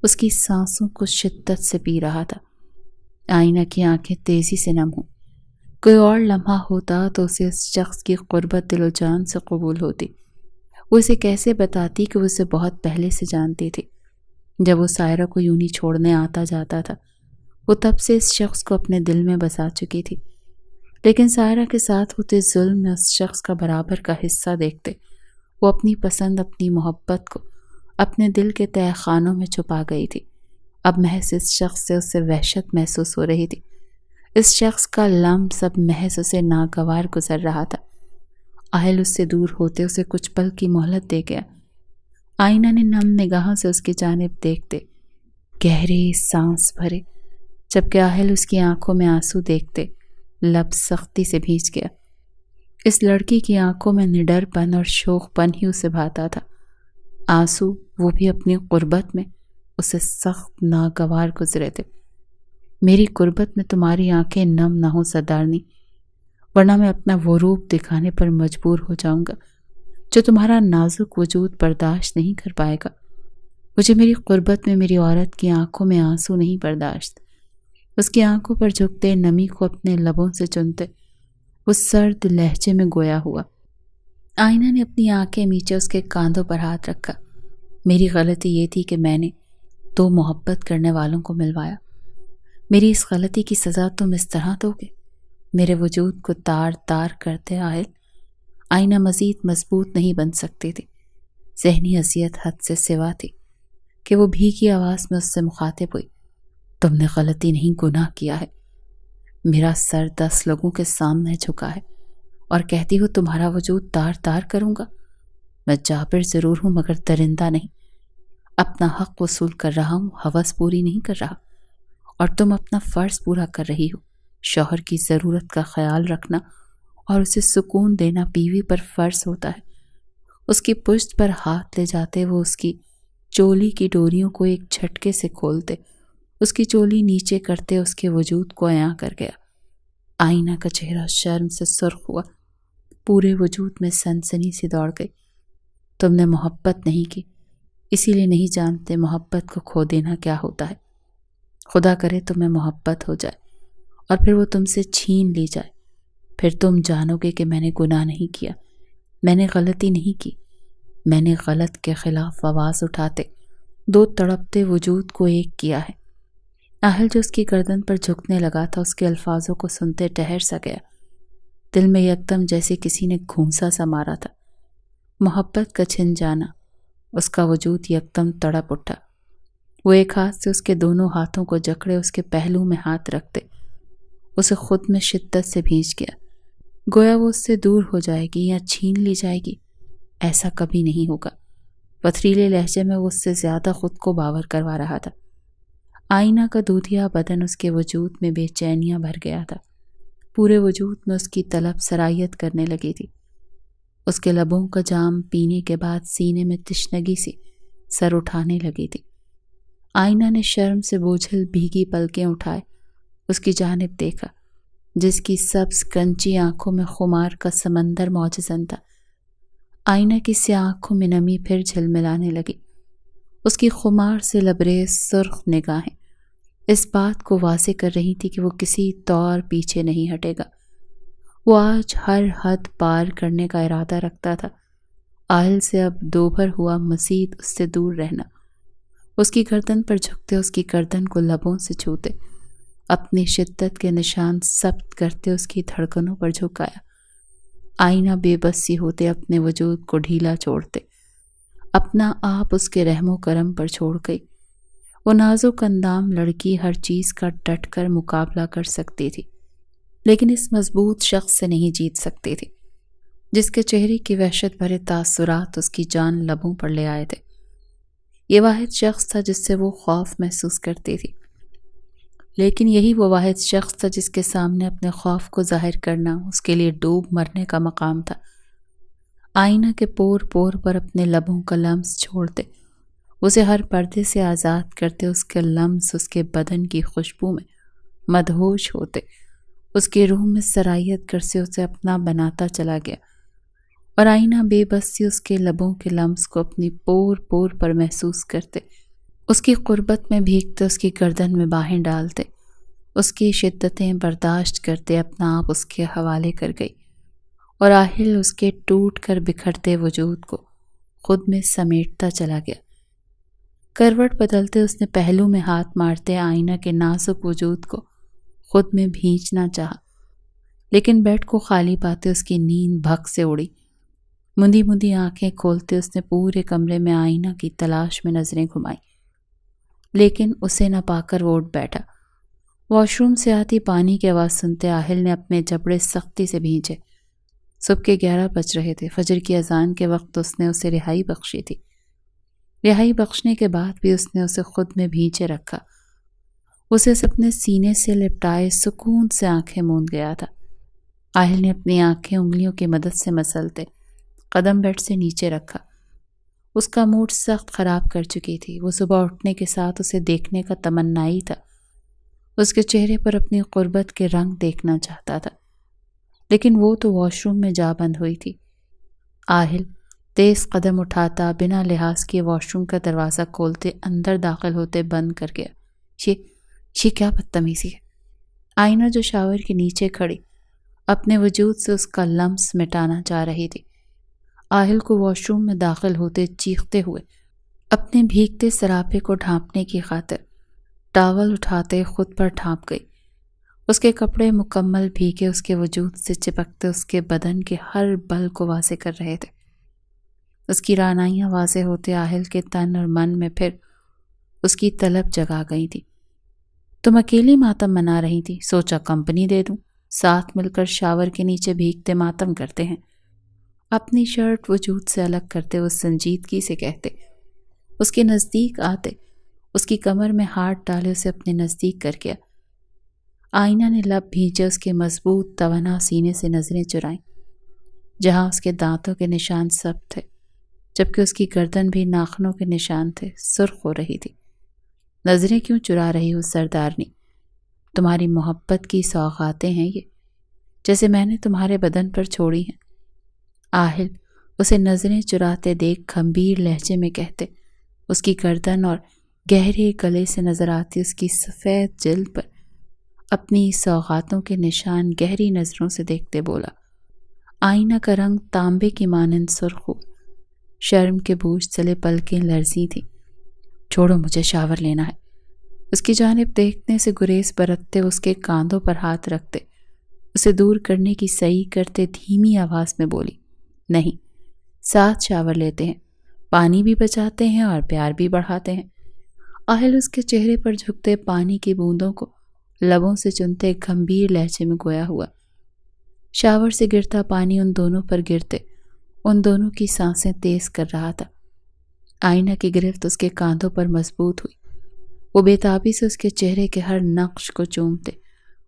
اس کی سانسوں کو شدت سے پی رہا تھا۔ آئینہ کی آنکھیں تیزی سے نم ہوں۔ کوئی اور لمحہ ہوتا تو اسے اس شخص کی قربت دل و جان سے قبول ہوتی۔ وہ اسے کیسے بتاتی کہ وہ اسے بہت پہلے سے جانتی تھی، جب وہ سائرہ کو یوں ہی چھوڑنے آتا جاتا تھا۔ وہ تب سے اس شخص کو اپنے دل میں بسا چکی تھی، لیکن سائرہ کے ساتھ ہوتے ظلم میں اس شخص کا برابر کا حصہ دیکھتے وہ اپنی پسند، اپنی محبت کو اپنے دل کے تہہ خانوں میں چھپا گئی تھی۔ اب محض اس شخص سے اسے وحشت محسوس ہو رہی تھی۔ اس شخص کا لمس اب محض اسے ناگوار گزر رہا تھا۔ آہل اس سے دور ہوتے اسے کچھ پل کی مہلت دے گیا۔ آئینہ نے نم نگاہوں سے اس کی جانب دیکھتے گہری سانس بھرے، جبکہ آہل اس کی آنکھوں میں آنسو دیکھتے لب سختی سے بھیج گیا۔ اس لڑکی کی آنکھوں میں نڈر پن اور شوخ پن ہی اسے بھاتا تھا۔ آنسو وہ بھی اپنی قربت میں اسے سخت ناگوار گزرے تھے۔ میری قربت میں تمہاری آنکھیں نم نہ ہو سردارنی، ورنہ میں اپنا وہ روپ دکھانے پر مجبور ہو جاؤں گا جو تمہارا نازک وجود برداشت نہیں کر پائے گا۔ مجھے میری قربت میں میری عورت کی آنکھوں میں آنسو نہیں برداشت۔ اس کی آنکھوں پر جھکتے نمی کو اپنے لبوں سے چنتے وہ سرد لہجے میں گویا ہوا۔ آئینہ نے اپنی آنکھیں نیچے اس کے کاندھوں پر ہاتھ رکھا۔ میری غلطی یہ تھی کہ میں نے دو محبت کرنے والوں کو ملوایا۔ میری اس غلطی کی سزا تم اس طرح دو گے؟ میرے وجود کو تار تار کرتے آہل۔ آئینہ مزید مضبوط نہیں بن سکتی تھی۔ ذہنی اذیت حد سے سوا تھی کہ وہ بھیگی آواز میں اس سے مخاطب ہوئی۔ تم نے غلطی نہیں، گناہ کیا ہے۔ میرا سر 10 لوگوں کے سامنے جھکا ہے اور کہتی ہو تمہارا وجود تار تار کروں گا۔ میں جابر ضرور ہوں مگر درندہ نہیں۔ اپنا حق وصول کر رہا ہوں، ہوس پوری نہیں کر رہا، اور تم اپنا فرض پورا کر رہی ہو۔ شوہر کی ضرورت کا خیال رکھنا اور اسے سکون دینا بیوی پر فرض ہوتا ہے۔ اس کی پشت پر ہاتھ لے جاتے وہ اس کی چولی کی ڈوریوں کو ایک جھٹکے سے کھولتے، اس کی چولی نیچے کرتے اس کے وجود کو عیاں کر گیا۔ آئینہ کا چہرہ شرم سے سرخ ہوا، پورے وجود میں سنسنی سی دوڑ گئی۔ تم نے محبت نہیں کی، اسی لیے نہیں جانتے محبت کو کھو دینا کیا ہوتا ہے۔ خدا کرے تمہیں محبت ہو جائے اور پھر وہ تم سے چھین لی جائے، پھر تم جانو گے کہ میں نے گناہ نہیں کیا، میں نے غلطی نہیں کی، میں نے غلط کے خلاف آواز اٹھاتے دو تڑپتے وجود کو ایک کیا ہے۔ آہل جو اس کی گردن پر جھکنے لگا تھا اس کے الفاظوں کو سنتے ٹھہر سا گیا۔ دل میں یکدم جیسے کسی نے گھونسا سا مارا تھا۔ محبت کا چھن جانا، اس کا وجود یکدم تڑپ اٹھا۔ وہ ایک ہاتھ سے اس کے دونوں ہاتھوں کو جکڑے اس کے پہلو میں ہاتھ رکھتے اسے خود میں شدت سے بھیج گیا، گویا وہ اس سے دور ہو جائے گی یا چھین لی جائے گی۔ ایسا کبھی نہیں ہوگا۔ پتھریلے لہجے میں وہ اس سے زیادہ خود کو باور کروا رہا تھا۔ آئینہ کا دودھیا بدن اس کے وجود میں بے چینیاں بھر گیا تھا، پورے وجود میں اس کی طلب سرایت کرنے لگی تھی۔ اس کے لبوں کا جام پینے کے بعد سینے میں تشنگی سی سر اٹھانے لگی تھی۔ آئینہ نے شرم سے بوجھل بھیگی پلکیں اٹھائے اس کی جانب دیکھا، جس کی سبز کنچی آنکھوں میں خمار کا سمندر موجزن تھا۔ آئینہ کی سیاہ آنکھوں میں نمی پھر جھلملانے لگی۔ اس کی خمار سے لبریز سرخ نگاہیں اس بات کو واضح کر رہی تھی کہ وہ کسی طور پیچھے نہیں ہٹے گا۔ وہ آج ہر حد پار کرنے کا ارادہ رکھتا تھا۔ آہل سے اب دوبھر ہوا مزید اس سے دور رہنا۔ اس کی گردن پر جھکتے اس کی گردن کو لبوں سے چھوتے، اپنی شدت کے نشان ثبت کرتے اس کی دھڑکنوں پر جھکایا۔ آئینہ بے بسی ہوتے اپنے وجود کو ڈھیلا چھوڑتے، اپنا آپ اس کے رحم و کرم پر چھوڑ گئی۔ وہ نازک اندام لڑکی ہر چیز کا ڈٹ کر مقابلہ کر سکتی تھی، لیکن اس مضبوط شخص سے نہیں جیت سکتی تھی جس کے چہرے کی وحشت بھرے تاثرات اس کی جان لبوں پر لے آئے تھے۔ یہ واحد شخص تھا جس سے وہ خوف محسوس کرتی تھی، لیکن یہی وہ واحد شخص تھا جس کے سامنے اپنے خوف کو ظاہر کرنا اس کے لیے ڈوب مرنے کا مقام تھا۔ آئینہ کے پور پور پر اپنے لبوں کا لمس چھوڑتے، اسے ہر پردے سے آزاد کرتے، اس کے لمس اس کے بدن کی خوشبو میں مدہوش ہوتے، اس کے روح میں سرایت کر سے اسے اپنا بناتا چلا گیا، اور آئینہ بے بسی اس کے لبوں کے لمس کو اپنی پور پور پر محسوس کرتے، اس کی قربت میں بھیگتے، اس کی گردن میں باہیں ڈالتے، اس کی شدتیں برداشت کرتے، اپنا آپ اس کے حوالے کر گئی، اور آہل اس کے ٹوٹ کر بکھرتے وجود کو خود میں سمیٹتا چلا گیا۔ کروٹ بدلتے اس نے پہلو میں ہاتھ مارتے آئینہ کے نازک وجود کو خود میں بھینچنا چاہا، لیکن بیڈ کو خالی پاتے اس کی نیند بھگ سے اڑی۔ مندی مندی آنکھیں کھولتے اس نے پورے کمرے میں آئینہ کی تلاش میں نظریں گھمائیں، لیکن اسے نہ پا کر وہ اٹھ بیٹھا۔ واش روم سے آتی پانی کی آواز سنتے آہل نے اپنے جبڑے سختی سے بھینچے۔ صبح کے 11 بج رہے تھے۔ فجر کی اذان کے وقت اس نے اسے رہائی بخشی تھی۔ رہائی بخشنے کے بعد بھی اس نے اسے خود میں بھینچے رکھا، اسے اپنے سینے سے لپٹائے سکون سے آنکھیں موند گیا تھا۔ آہل نے اپنی آنکھیں انگلیوں کی مدد سے مسلتے قدم بیڈ سے نیچے رکھا۔ اس کا موڈ سخت خراب کر چکی تھی۔ وہ صبح اٹھنے کے ساتھ اسے دیکھنے کا تمنائی تھا، اس کے چہرے پر اپنی قربت کے رنگ دیکھنا چاہتا تھا، لیکن وہ تو واش روم میں جا بند ہوئی تھی۔ آہل تیز قدم اٹھاتا بنا لحاظ کیے واش روم کا دروازہ کھولتے اندر داخل ہوتے بند کر گیا۔ یہ کیا بدتمیزی ہے؟ آئینہ جو شاور کے نیچے کھڑی اپنے وجود سے اس کا لمس مٹانا چاہ رہی تھی، آہل کو واش روم میں داخل ہوتے چیختے ہوئے اپنے بھیگتے سراپے کو ڈھانپنے کی خاطر ٹاول اٹھاتے خود پر ڈھانپ گئی۔ اس کے کپڑے مکمل بھیگے اس کے وجود سے چپکتے اس کے بدن کے ہر بل کو واضح کر رہے تھے۔ اس کی رعنائیاں واضح ہوتے آہل کے تن اور من میں پھر اس کی طلب جگا گئی تھی۔ تم اکیلی ماتم منا رہی تھی، سوچا کمپنی دے دوں، ساتھ مل کر شاور کے نیچے بھیگتے ماتم کرتے ہیں۔ اپنی شرٹ وجود سے الگ کرتے وہ سنجیدگی سے کہتے، اس کے نزدیک آتے اس کی کمر میں ہاتھ ڈالے اسے اپنے نزدیک کر گیا۔ آئینہ نے لب بھینچے اس کے مضبوط توانا سینے سے نظریں چرائیں، جہاں اس کے دانتوں کے نشان سب تھے، جبکہ اس کی گردن بھی ناخنوں کے نشان تھے، سرخ ہو رہی تھی۔ نظریں کیوں چرا رہی ہو سردارنی؟ تمہاری محبت کی سوغاتیں ہیں یہ، جیسے میں نے تمہارے بدن پر چھوڑی ہیں۔ آہل اسے نظریں چراتے دیکھ گھمبیر لہجے میں کہتے، اس کی گردن اور گہرے گلے سے نظر آتی اس کی سفید جلد پر اپنی سوغاتوں کے نشان گہری نظروں سے دیکھتے بولا۔ آئینہ کا رنگ تانبے کی مانند سرخ ہو، شرم کے بوجھ تلے پلکیں لرزی تھیں۔ چھوڑو، مجھے شاور لینا ہے۔ اس کی جانب دیکھنے سے گریز برتتے اس کے کاندھوں پر ہاتھ رکھتے اسے دور کرنے کی صحیح کرتے دھیمی آواز میں بولی، نہیں، ساتھ شاور لیتے ہیں، پانی بھی بچاتے ہیں اور پیار بھی بڑھاتے ہیں۔ آہل اس کے چہرے پر جھکتے پانی کی بوندوں کو لبوں سے چنتے گھمبیر لہجے میں گویا ہوا۔ شاور سے گرتا پانی ان دونوں پر گرتے ان دونوں کی سانسیں تیز کر رہا تھا۔ آئینہ کی گرفت اس کے کاندھوں پر مضبوط ہوئی۔ وہ بے تابی سے اس کے چہرے کے ہر نقش کو چومتے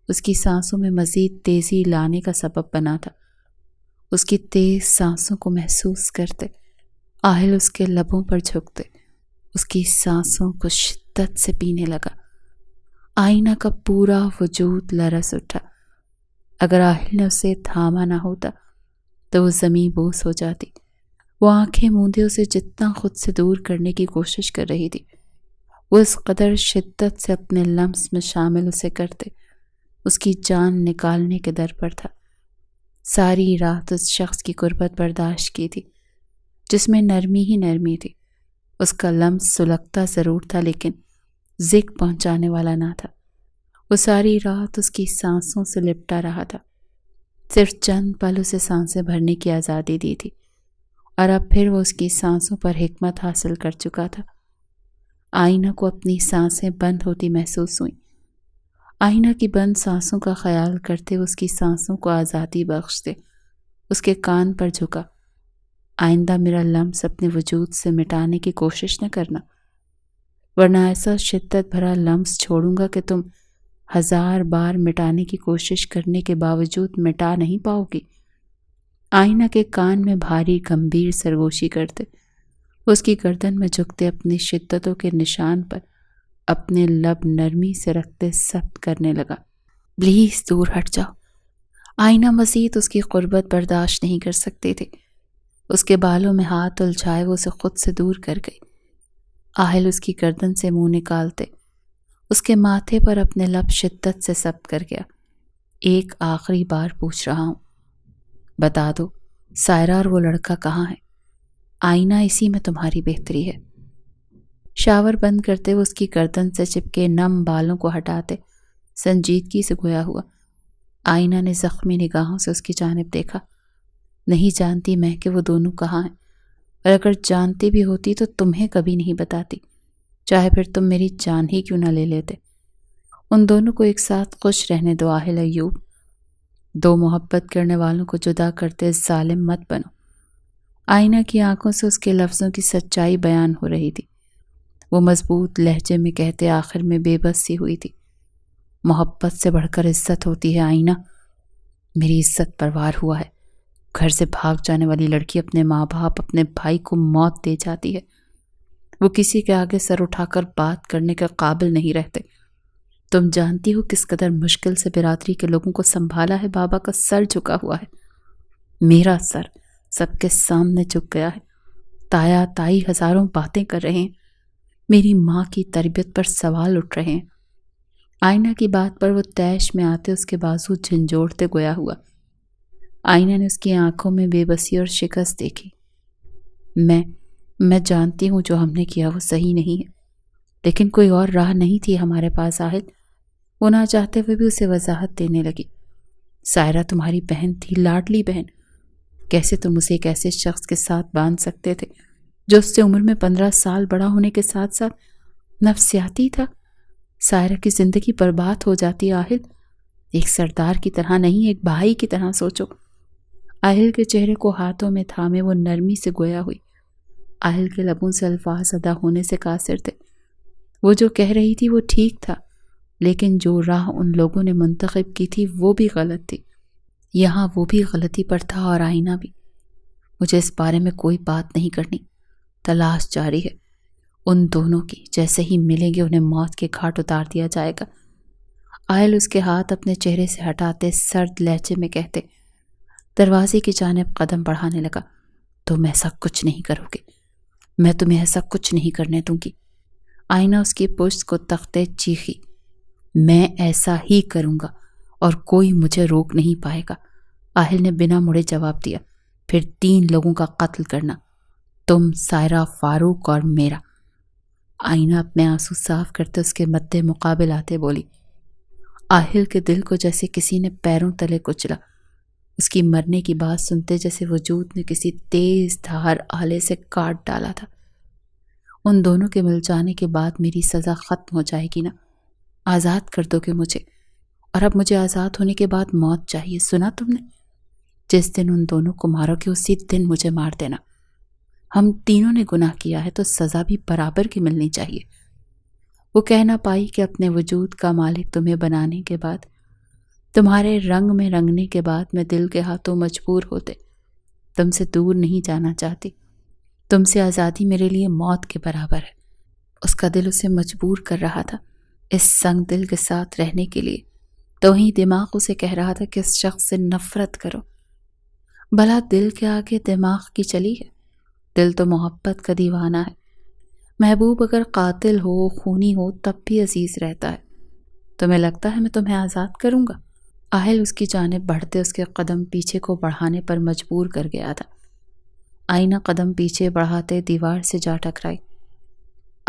اس کی سانسوں میں مزید تیزی لانے کا سبب بنا تھا۔ اس کی تیز سانسوں کو محسوس کرتے آہل اس کے لبوں پر جھکتے اس کی سانسوں کو شدت سے پینے لگا۔ آئینہ کا پورا وجود لرز اٹھا۔ اگر آہل نے اسے تھاما نہ ہوتا تو وہ زمیں بوس ہو جاتی۔ وہ آنکھیں موندے اسے جتنا خود سے دور کرنے کی کوشش کر رہی تھی، وہ اس قدر شدت سے اپنے لمس میں شامل اسے کرتے اس کی جان نکالنے کے در پر تھا۔ ساری رات اس شخص کی قربت برداشت کی تھی جس میں نرمی ہی نرمی تھی، اس کا لمس سلگتا ضرور تھا لیکن زگ پہنچانے والا نہ تھا۔ وہ ساری رات اس کی سانسوں سے لپٹا رہا تھا، صرف چند پل اسے سانسیں بھرنے کی آزادی دی تھی، اور اب پھر وہ اس کی سانسوں پر حکمت حاصل کر چکا تھا۔ آئینہ کو اپنی سانسیں بند ہوتی محسوس ہوئیں۔ آئینہ کی بند سانسوں کا خیال کرتے وہ اس کی سانسوں کو آزادی بخشتے اس کے کان پر جھکا۔ آئندہ میرا لمس اپنے وجود سے مٹانے کی کوشش نہ کرنا، ورنہ ایسا شدت بھرا لمس چھوڑوں گا کہ تم 1000 بار مٹانے کی کوشش کرنے کے باوجود مٹا نہیں پاؤ گی۔ آئینہ کے کان میں بھاری گمبھیر سرگوشی کرتے اس کی گردن میں جھکتے اپنی شدتوں کے نشان پر اپنے لب نرمی سے رکھتے سخت کرنے لگا۔ پلیز دور ہٹ جاؤ۔ آئینہ مزید اس کی قربت برداشت نہیں کر سکتے تھے۔ اس کے بالوں میں ہاتھ الجھائے وہ اسے خود سے دور کر گئی۔ آہل اس کی گردن سے منہ نکالتے اس کے ماتھے پر اپنے لب شدت سے ثبت کر گیا۔ ایک آخری بار پوچھ رہا ہوں، بتا دو سائرہ اور وہ لڑکا کہاں ہے؟ آئینہ اسی میں تمہاری بہتری ہے۔ شاور بند کرتے وہ اس کی گردن سے چپکے نم بالوں کو ہٹاتے سنجیدگی سے گویا ہوا۔ آئینہ نے زخمی نگاہوں سے اس کی جانب دیکھا۔ نہیں جانتی میں کہ وہ دونوں کہاں ہیں، اور اگر جانتی بھی ہوتی تو تمہیں کبھی نہیں بتاتی، چاہے پھر تم میری جان ہی کیوں نہ لے لیتے۔ ان دونوں کو ایک ساتھ خوش رہنے دو آہل ایوب۔ دو محبت کرنے والوں کو جدا کرتے ظالم مت بنو۔ آئینہ کی آنکھوں سے اس کے لفظوں کی سچائی بیان ہو رہی تھی۔ وہ مضبوط لہجے میں کہتے آخر میں بے بس سی ہوئی تھی، محبت سے بڑھ کر عزت ہوتی ہے آئینہ۔ میری عزت پروار ہوا ہے۔ گھر سے بھاگ جانے والی لڑکی اپنے ماں باپ اپنے بھائی کو موت دے جاتی ہے۔ وہ کسی کے آگے سر اٹھا کر بات کرنے کے قابل نہیں رہتے۔ تم جانتی ہو کس قدر مشکل سے برادری کے لوگوں کو سنبھالا ہے۔ بابا کا سر جھکا ہوا ہے، میرا سر سب کے سامنے جھک گیا ہے۔ تایا تائی ہزاروں باتیں کر رہے ہیں، میری ماں کی تربیت پر سوال اٹھ رہے ہیں۔ آئینہ کی بات پر وہ طیش میں آتے اس کے بازو جھنجھوڑتے گویا ہوا۔ آئینہ نے اس کی آنکھوں میں بے بسی اور شکست دیکھی۔ میں جانتی ہوں جو ہم نے کیا وہ صحیح نہیں ہے، لیکن کوئی اور راہ نہیں تھی ہمارے پاس آہل۔ وہ نہ چاہتے ہوئے بھی اسے وضاحت دینے لگی۔ سائرہ تمہاری بہن تھی، لاڈلی بہن۔ کیسے تم اسے ایک ایسے شخص کے ساتھ باندھ سکتے تھے جو اس سے عمر میں 15 سال بڑا ہونے کے ساتھ ساتھ نفسیاتی تھا؟ سائرہ کی زندگی برباد ہو جاتی آہل۔ ایک سردار کی طرح نہیں، ایک بھائی کی طرح سوچو۔ آہل کے چہرے کو ہاتھوں میں تھامے وہ نرمی سے گویا ہوئی۔ آہل کے لبوں سے الفاظ ادا ہونے سے قاصر تھے۔ وہ جو کہہ رہی تھی وہ ٹھیک تھا، لیکن جو راہ ان لوگوں نے منتخب کی تھی وہ بھی غلط تھی۔ یہاں وہ بھی غلطی پر تھا اور آئینہ بھی۔ مجھے اس بارے میں کوئی بات نہیں کرنی، تلاش جاری ہے ان دونوں کی۔ جیسے ہی ملیں گے انہیں موت کے گھاٹ اتار دیا جائے گا۔ آہل اس کے ہاتھ اپنے چہرے سے ہٹاتے سرد لہجے میں کہتے دروازے کی جانب قدم بڑھانے لگا، تم ایسا کچھ نہیں کرو گے، میں تمہیں ایسا کچھ نہیں کرنے دوں گی۔ آئینہ اس کی پشت کو تختے چیخی، میں ایسا ہی کروں گا اور کوئی مجھے روک نہیں پائے گا۔ آہل نے بنا مڑے جواب دیا، پھر 3 لوگوں کا قتل کرنا، تم، سائرہ، فاروق اور میرا۔ آئینہ اپنے آنسو صاف کرتے اس کے مد مقابل آتے بولی۔ آہل کے دل کو جیسے کسی نے پیروں تلے کچلا۔ اس کی مرنے کی بات سنتے جیسے وجود نے کسی تیز دھار آلے سے کاٹ ڈالا تھا۔ ان دونوں کے مل جانے کے بعد میری سزا ختم ہو جائے گی نا؟ آزاد کر دو گے مجھے، اور اب مجھے آزاد ہونے کے بعد موت چاہیے، سنا تم نے؟ جس دن ان دونوں کو مارو گے اسی دن مجھے مار دینا۔ ہم تینوں نے گناہ کیا ہے تو سزا بھی برابر کی ملنی چاہیے۔ وہ کہہ نہ پائی کہ اپنے وجود کا مالک تمہیں بنانے کے بعد، تمہارے رنگ میں رنگنے کے بعد میں دل کے ہاتھوں مجبور ہوتے تم سے دور نہیں جانا چاہتی۔ تم سے آزادی میرے لیے موت کے برابر ہے۔ اس کا دل اسے مجبور کر رہا تھا اس سنگ دل کے ساتھ رہنے کے لیے، تو وہیں دماغ اسے کہہ رہا تھا کہ اس شخص سے نفرت کرو۔ بھلا دل کے آگے دماغ کی چلی ہے؟ دل تو محبت کا دیوانہ ہے۔ محبوب اگر قاتل ہو، خونی ہو، تب بھی عزیز رہتا ہے۔ تمہیں لگتا ہے میں تمہیں آزاد کروں گا؟ آہل اس کی جانب بڑھتے اس کے قدم پیچھے کو بڑھانے پر مجبور کر گیا تھا۔ آئینہ قدم پیچھے بڑھاتے دیوار سے جا ٹکرائی۔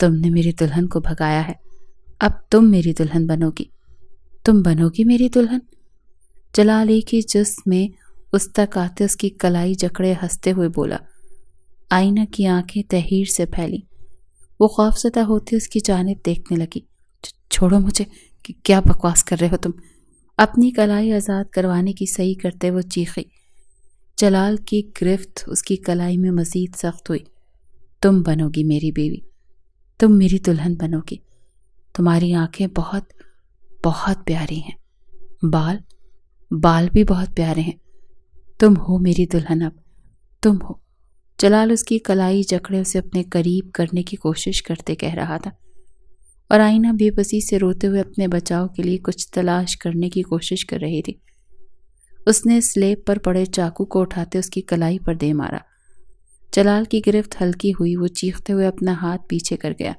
تم نے میری دلہن کو بھگایا ہے، اب تم میری دلہن بنوگی، تم بنوگی میری دلہن۔ جلال ایک ہی جسم میں اس تک آتے اس کی کلائی جکڑے ہنستے ہوئے بولا۔ آئینہ کی آنکھیں تحیر سے پھیلی، وہ خوفزدہ ہوتی اس کی جانب دیکھنے لگی۔ چھوڑو مجھے، کیا بکواس کر رہے ہو تم؟ اپنی کلائی آزاد کروانے کی صحیح کرتے وہ چیخی۔ جلال کی گرفت اس کی کلائی میں مزید سخت ہوئی۔ تم بنوگی میری بیوی، تم میری دلہن بنوگی، تمہاری آنکھیں بہت بہت پیاری ہیں، بال بھی بہت پیارے ہیں، تم ہو میری دلہن، اب تم ہو۔ جلال اس کی کلائی جکڑے اسے اپنے قریب کرنے کی کوشش کرتے کہہ رہا تھا، اور آئینہ بے بسی سے روتے ہوئے اپنے بچاؤ کے لیے کچھ تلاش کرنے کی کوشش کر رہی تھی۔ اس نے سلیب پر پڑے چاقو کو اٹھاتے اس کی کلائی پر دے مارا۔ جلال کی گرفت ہلکی ہوئی، وہ چیختے ہوئے اپنا ہاتھ پیچھے کر گیا۔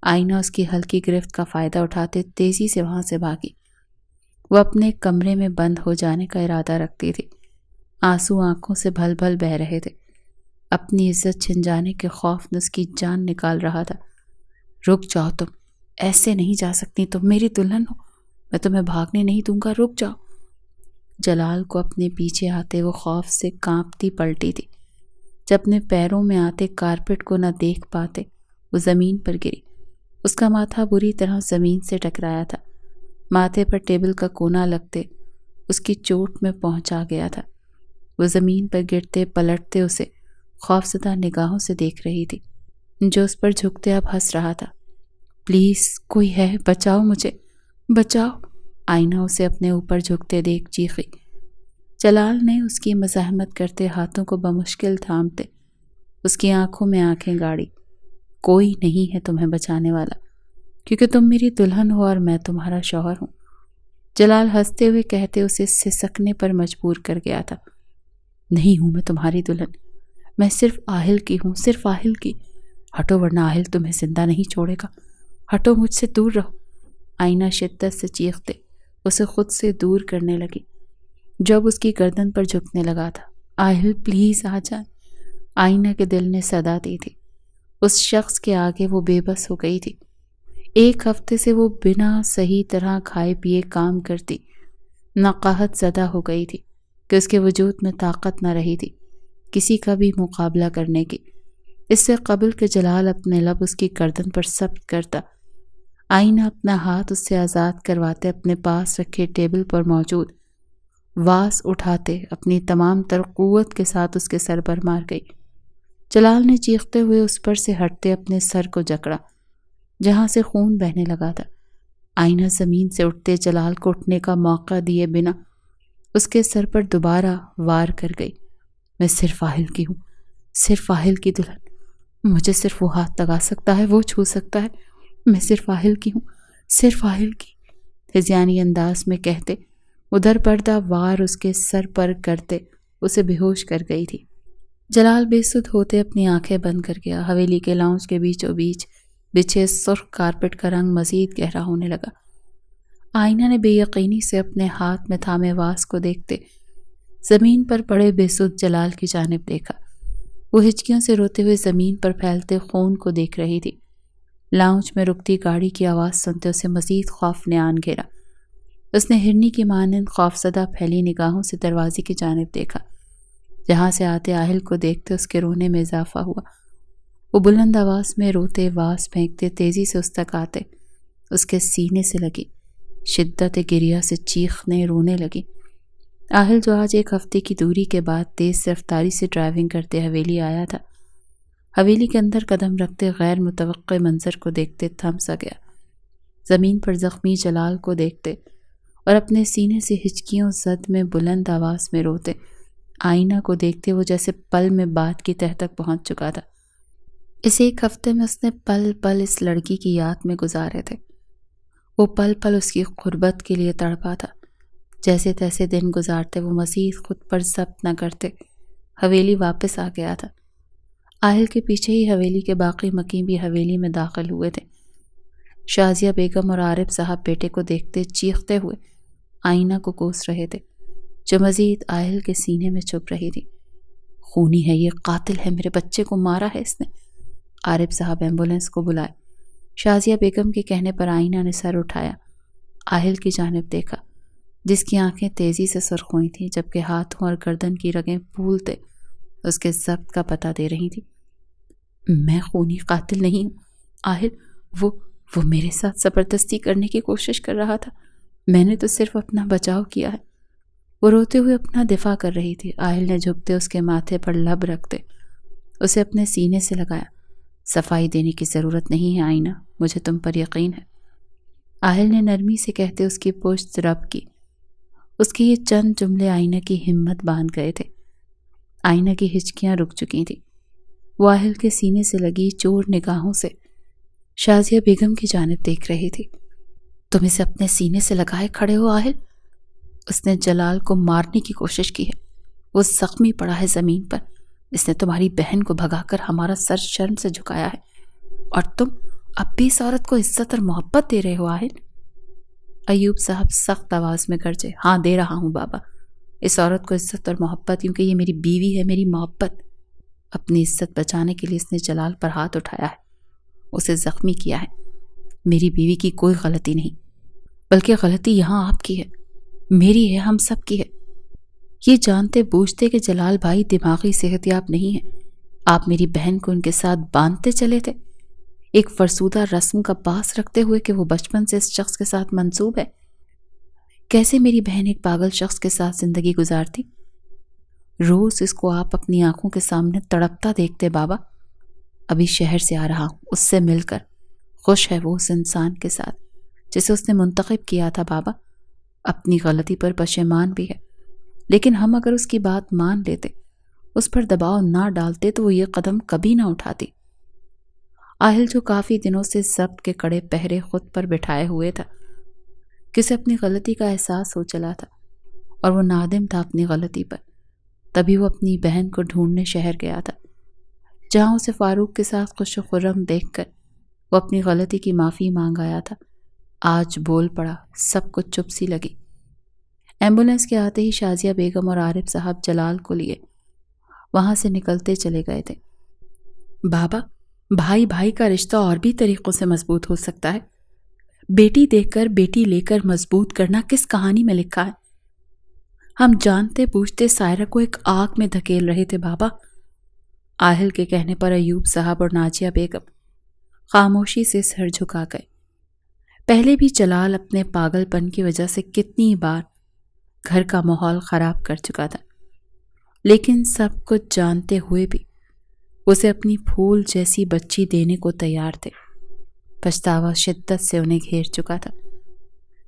آئینہ اس کی ہلکی گرفت کا فائدہ اٹھاتے تیزی سے وہاں سے بھاگی۔ وہ اپنے کمرے میں بند ہو جانے کا ارادہ رکھتی تھی۔ آنسو آنکھوں سے بھل بھل بہہ رہے تھے۔ اپنی عزت چھن جانے کے خوف نے اس کی جان نکال رہا تھا۔ رک جاؤ، تم ایسے نہیں جا سکتی، تم میری دلہن ہو، میں تمہیں بھاگنے نہیں دوں گا، رک جاؤ۔ جلال کو اپنے پیچھے آتے وہ خوف سے کانپتی پلٹی تھی۔ جب اپنے پیروں میں آتے کارپیٹ کو نہ دیکھ پاتے وہ زمین پر گری۔ اس کا ماتھا بری طرح زمین سے ٹکرایا تھا۔ ماتھے پر ٹیبل کا کونا لگتے اس کی چوٹ میں پہنچا گیا تھا۔ وہ زمین پر گرتے پلٹتے اسے خوفزدہ نگاہوں سے دیکھ رہی تھی، جو اس پر جھکتے اب ہنس رہا تھا۔ پلیز کوئی ہے، بچاؤ مجھے، بچاؤ، آئینہ اسے اپنے اوپر جھکتے دیکھ چیخی۔ جلال نے اس کی مزاحمت کرتے ہاتھوں کو بمشکل تھامتے اس کی آنکھوں میں آنکھیں گاڑی۔ کوئی نہیں ہے تمہیں بچانے والا، کیونکہ تم میری دلہن ہو اور میں تمہارا شوہر ہوں، جلال ہنستے ہوئے کہتے اسے سسکنے پر مجبور کر گیا تھا۔ نہیں ہوں میں تمہاری دلہن، میں صرف آہل کی ہوں، صرف آہل کی۔ ہٹو ورنہ آہل تمہیں زندہ نہیں چھوڑے گا، ہٹو، مجھ سے دور رہو۔ آئینہ شدت سے چیختے اسے خود سے دور کرنے لگی، جب اس کی گردن پر جھکنے لگا تھا۔ آہل پلیز آ جائیں، آئینہ کے دل نے صدا دی تھی۔ اس شخص کے آگے وہ بے بس ہو گئی تھی۔ ایک ہفتے سے وہ بنا صحیح طرح کھائے پیے کام کرتی نقاہت زدہ ہو گئی تھی کہ اس کے وجود میں طاقت نہ رہی تھی کسی کا بھی مقابلہ کرنے کی۔ اس سے قبل کہ جلال اپنے لب اس کی گردن پر ثبت کرتا، آئینہ اپنا ہاتھ اس سے آزاد کرواتے اپنے پاس رکھے ٹیبل پر موجود واس اٹھاتے اپنی تمام تر قوت کے ساتھ اس کے سر پر مار گئی۔ جلال نے چیختے ہوئے اس پر سے ہٹتے اپنے سر کو جکڑا، جہاں سے خون بہنے لگا تھا۔ آئینہ زمین سے اٹھتے جلال کو اٹھنے کا موقع دیے بنا اس کے سر پر دوبارہ وار کر گئی۔ میں صرف آہل کی ہوں، صرف آہل کی دلہن، مجھے صرف وہ ہاتھ لگا سکتا ہے، وہ چھو سکتا ہے، میں صرف آہل کی ہوں، صرف آہل کی، ہذیانی انداز میں کہتے ادھر پردہ وار اس کے سر پر کرتے اسے بے ہوش کر گئی تھی۔ جلال بے سدھ ہوتے اپنی آنکھیں بند کر گیا۔ حویلی کے لاؤنج کے بیچوں بیچ بچھے سرخ کارپٹ کا رنگ مزید گہرا ہونے لگا۔ آئینہ نے بے یقینی سے اپنے ہاتھ میں تھامے واس کو دیکھتے زمین پر پڑے بے سدھ جلال کی جانب دیکھا۔ وہ ہچکیوں سے روتے ہوئے زمین پر پھیلتے خون کو دیکھ رہی تھی۔ لاؤنج میں رکتی گاڑی کی آواز سنتے اسے مزید خوف نے آن گھیرا۔ اس نے ہرنی کی مانند خوفزدہ پھیلی نگاہوں سے دروازے کی جانب دیکھا، جہاں سے آتے آہل کو دیکھتے اس کے رونے میں اضافہ ہوا۔ وہ بلند آواز میں روتے واس پھینکتے تیزی سے اس تک آتے اس کے سینے سے لگی، شدت گریہ سے چیخنے رونے لگی۔ آہل جو آج ایک ہفتے کی دوری کے بعد تیز رفتاری سے ڈرائیونگ کرتے حویلی آیا تھا، حویلی کے اندر قدم رکھتے غیر متوقع منظر کو دیکھتے تھم سا گیا۔ زمین پر زخمی جلال کو دیکھتے اور اپنے سینے سے ہچکیوں زد میں بلند آواز میں روتے آئینہ کو دیکھتے وہ جیسے پل میں بات کی تہ تک پہنچ چکا تھا۔ اس ایک ہفتے میں اس نے پل پل اس لڑکی کی یاد میں گزارے تھے۔ وہ پل پل اس کی قربت کے لیے تڑپا تھا۔ جیسے تیسے دن گزارتے وہ مزید خود پر ضبط نہ کرتے حویلی واپس آ گیا تھا۔ آہل کے پیچھے ہی حویلی کے باقی مکین بھی حویلی میں داخل ہوئے تھے۔ شازیہ بیگم اور عارف صاحب بیٹے کو دیکھتے چیختے ہوئے آئینہ کو کوس رہے تھے، جو مزید آہل کے سینے میں چھپ رہی تھی۔ خونی ہے یہ، قاتل ہے، میرے بچے کو مارا ہے اس نے، عارف صاحب ایمبولینس کو بلائے۔ شازیہ بیگم کے کہنے پر آئینہ نے سر اٹھایا، آہل کی جانب دیکھا جس کی آنکھیں تیزی سے سرخ ہوئی تھیں جبکہ ہاتھوں اور گردن کی رگیں پھولتے اس کے ضبط کا پتہ دے رہی تھیں۔ میں خونی قاتل نہیں ہوں آہل، وہ میرے ساتھ زبردستی کرنے کی کوشش کر رہا تھا، میں نے تو صرف اپنا بچاؤ کیا ہے۔ وہ روتے ہوئے اپنا دفاع کر رہی تھی۔ آہل نے جھکتے اس کے ماتھے پر لب رکھتے اسے اپنے سینے سے لگایا۔ صفائی دینے کی ضرورت نہیں ہے آئینہ، مجھے تم پر یقین ہے۔ آہل نے نرمی سے کہتے اس کی پشت رب کی۔ اس کے یہ چند جملے آئینہ کی ہمت باندھ گئے تھے۔ آئینہ کی ہچکیاں رک چکی تھیں۔ وہ آہل کے سینے سے لگی چور نگاہوں سے شازیہ بیگم کی جانب دیکھ رہی تھی۔ تم اسے اپنے سینے سے لگائے کھڑے ہو آہل؟ اس نے جلال کو مارنے کی کوشش کی ہے، وہ زخمی پڑا ہے زمین پر۔ اس نے تمہاری بہن کو بھگا کر ہمارا سر شرم سے جھکایا ہے، اور تم اب بھی اس عورت کو عزت اور محبت دے رہے ہو آہل؟ ایوب صاحب سخت آواز میں گرجے، ہاں دے رہا ہوں بابا، اس عورت کو عزت اور محبت کیونکہ یہ میری بیوی ہے، میری محبت۔ اپنی عزت بچانے کے لیے اس نے جلال پر ہاتھ اٹھایا ہے، اسے زخمی کیا ہے۔ میری بیوی کی کوئی غلطی نہیں، بلکہ غلطی یہاں آپ کی ہے، میری ہے، ہم سب کی ہے۔ یہ جانتے بوجھتے کہ جلال بھائی دماغی صحت یاب نہیں ہے، آپ میری بہن کو ان کے ساتھ باندھتے چلے تھے، ایک فرسودہ رسم کا باس رکھتے ہوئے کہ وہ بچپن سے اس شخص کے ساتھ منسوب ہے۔ کیسے میری بہن ایک پاگل شخص کے ساتھ زندگی گزارتی؟ روز اس کو آپ اپنی آنکھوں کے سامنے تڑپتا دیکھتے بابا۔ ابھی شہر سے آ رہا ہوں، اس سے مل کر خوش ہے وہ اس انسان کے ساتھ جسے اس نے منتخب کیا تھا بابا۔ اپنی غلطی پر پشیمان بھی ہے، لیکن ہم اگر اس کی بات مان لیتے، اس پر دباؤ نہ ڈالتے تو وہ یہ قدم کبھی نہ اٹھاتی۔ آہل جو کافی دنوں سے ضبط کے کڑے پہرے خود پر بٹھائے ہوئے تھا، کسے اپنی غلطی کا احساس ہو چلا تھا اور وہ نادم تھا اپنی غلطی پر، تبھی وہ اپنی بہن کو ڈھونڈنے شہر گیا تھا، جہاں اسے فاروق کے ساتھ خوش و خرم دیکھ کر وہ اپنی غلطی کی معافی مانگ آیا تھا۔ آج بول پڑا، سب کچھ چپ سی لگی۔ ایمبولینس کے آتے ہی شازیہ بیگم اور عارف صاحب جلال کو لیے وہاں سے نکلتے چلے گئے تھے۔ بابا، بھائی بھائی کا رشتہ اور بھی طریقوں سے مضبوط ہو سکتا ہے، بیٹی دے کر بیٹی لے کر مضبوط کرنا کس کہانی میں لکھا ہے؟ ہم جانتے بوجھتے سائرہ کو ایک آگ میں دھکیل رہے تھے بابا۔ آہل کے کہنے پر ایوب صاحب اور ناجیہ بیگم خاموشی سے سر جھکا گئے۔ پہلے بھی جلال اپنے پاگل پن کی وجہ سے کتنی بار گھر کا ماحول خراب کر چکا تھا، لیکن سب کچھ جانتے ہوئے بھی اسے اپنی پھول جیسی بچی دینے کو تیار تھے۔ پچھتاوا شدت سے انہیں گھیر چکا تھا۔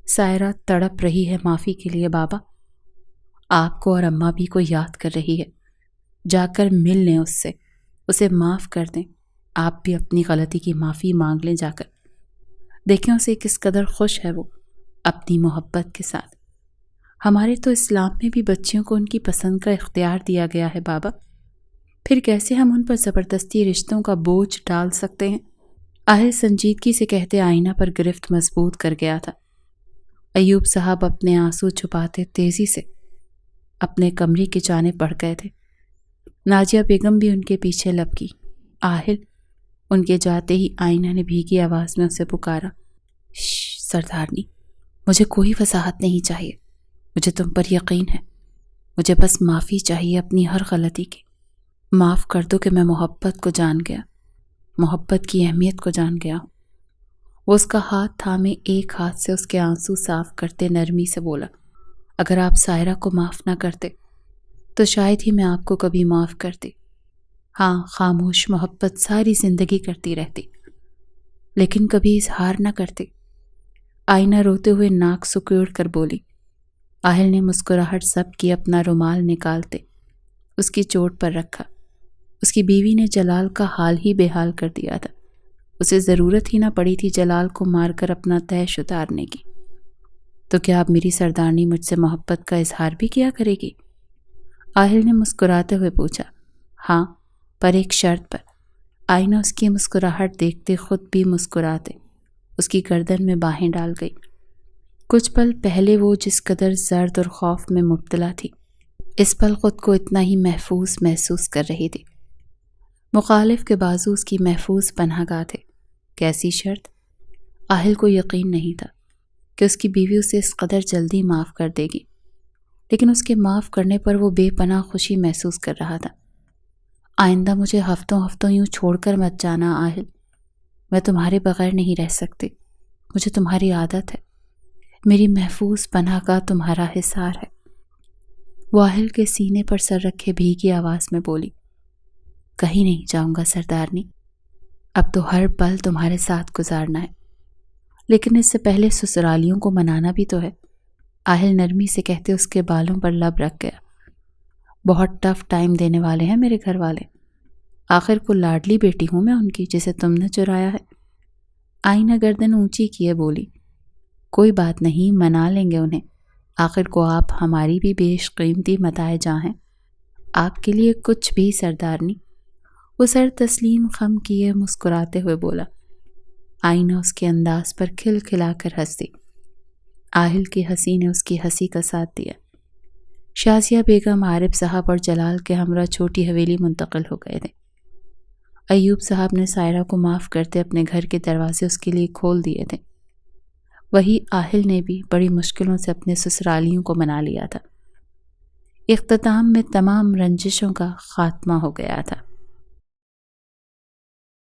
سائرہ تڑپ رہی ہے معافی کے لیے بابا، آپ کو اور اماں بھی کو یاد کر رہی ہے، جا کر مل لیں اس سے، اسے معاف کر دیں۔ آپ بھی اپنی غلطی کی معافی مانگ لیں جا کر، دیکھیں اسے کس قدر خوش ہے وہ اپنی محبت کے ساتھ۔ ہمارے تو اسلام میں بھی بچیوں کو ان کی پسند کا اختیار دیا گیا ہے بابا، پھر کیسے ہم ان پر زبردستی رشتوں کا بوجھ ڈال سکتے ہیں؟ آہل سنجیدگی سے کہتے آئینہ پر گرفت مضبوط کر گیا تھا۔ ایوب صاحب اپنے آنسو چھپاتے تیزی سے اپنے کمرے کی جانب بڑھ گئے تھے۔ ناجیہ بیگم بھی ان کے پیچھے لپکی۔ آہل، ان کے جاتے ہی آئینہ نے بھیگی آواز میں اسے پکارا، سردارنی، مجھے کوئی وضاحت نہیں چاہیے، مجھے تم پر یقین ہے، مجھے بس معافی چاہیے اپنی ہر غلطی کی۔ معاف کر دو کہ میں محبت کو جان گیا، محبت کی اہمیت کو جان گیا ہوں۔ وہ اس کا ہاتھ تھامے ایک ہاتھ سے اس کے آنسو صاف کرتے نرمی سے بولا، اگر آپ سائرہ کو معاف نہ کرتے تو شاید ہی میں آپ کو کبھی معاف کرتی۔ ہاں، خاموش محبت ساری زندگی کرتی رہتی، لیکن کبھی اظہار نہ کرتی۔ آئینہ روتے ہوئے ناک سکیڑ کر بولی۔ آہل نے مسکراہٹ سب کی اپنا رومال نکالتے اس کی چوٹ پر رکھا۔ اس کی بیوی نے جلال کا حال ہی بے حال کر دیا تھا، اسے ضرورت ہی نہ پڑی تھی جلال کو مار کر اپنا تیش اتارنے کی۔ تو کیا اب میری سردارنی مجھ سے محبت کا اظہار بھی کیا کرے گی؟ آہل نے مسکراتے ہوئے پوچھا۔ ہاں، پر ایک شرط پر۔ آئینہ اس کی مسکراہٹ دیکھتے خود بھی مسکراتے اس کی گردن میں باہیں ڈال گئی۔ کچھ پل پہلے وہ جس قدر زرد اور خوف میں مبتلا تھی، اس پل خود کو اتنا ہی محفوظ محسوس کر رہی تھی۔ مخالف کے بازو اس کی محفوظ پناہ گاہ تھے۔ کیسی شرط؟ آہل کو یقین نہیں تھا کہ اس کی بیوی اسے اس قدر جلدی معاف کر دے گی، لیکن اس کے معاف کرنے پر وہ بے پناہ خوشی محسوس کر رہا تھا۔ آئندہ مجھے ہفتوں ہفتوں یوں چھوڑ کر مت جانا آہل، میں تمہارے بغیر نہیں رہ سکتی، مجھے تمہاری عادت ہے، میری محفوظ پناہ گاہ تمہارا حصار ہے۔ وہ آہل کے سینے پر سر رکھے بھیگی آواز میں بولی، کہیں نہیں جاؤں گا سردارنی، اب تو ہر پل تمہارے ساتھ گزارنا ہے، لیکن اس سے پہلے سسرالیوں کو منانا بھی تو ہے۔ آہل نرمی سے کہتے اس کے بالوں پر لب رکھ گیا۔ بہت ٹف ٹائم دینے والے ہیں میرے گھر والے، آخر کو لاڈلی بیٹی ہوں میں ان کی جسے تم نے چرایا ہے۔ آئینہ گردن اونچی کیے بولی، کوئی بات نہیں، منا لیں گے انہیں، آخر کو آپ ہماری بھی بیش قیمتی متاع جاں ہیں، آپ کے لیے کچھ بھی سردارنی۔ وہ سر تسلیم خم کیے مسکراتے ہوئے بولا۔ آئینہ اس کے انداز پر کھل کھلا کر ہنس دی۔ آہل کی ہنسی نے اس کی ہنسی کا ساتھ دیا۔ شازیہ بیگم عارف صاحب اور جلال کے ہمراہ چھوٹی حویلی منتقل ہو گئے تھے۔ ایوب صاحب نے سائرہ کو معاف کرتے اپنے گھر کے دروازے اس کے لیے کھول دیے تھے۔ وہی آہل نے بھی بڑی مشکلوں سے اپنے سسرالیوں کو منا لیا تھا۔ اختتام میں تمام رنجشوں کا خاتمہ ہو گیا تھا۔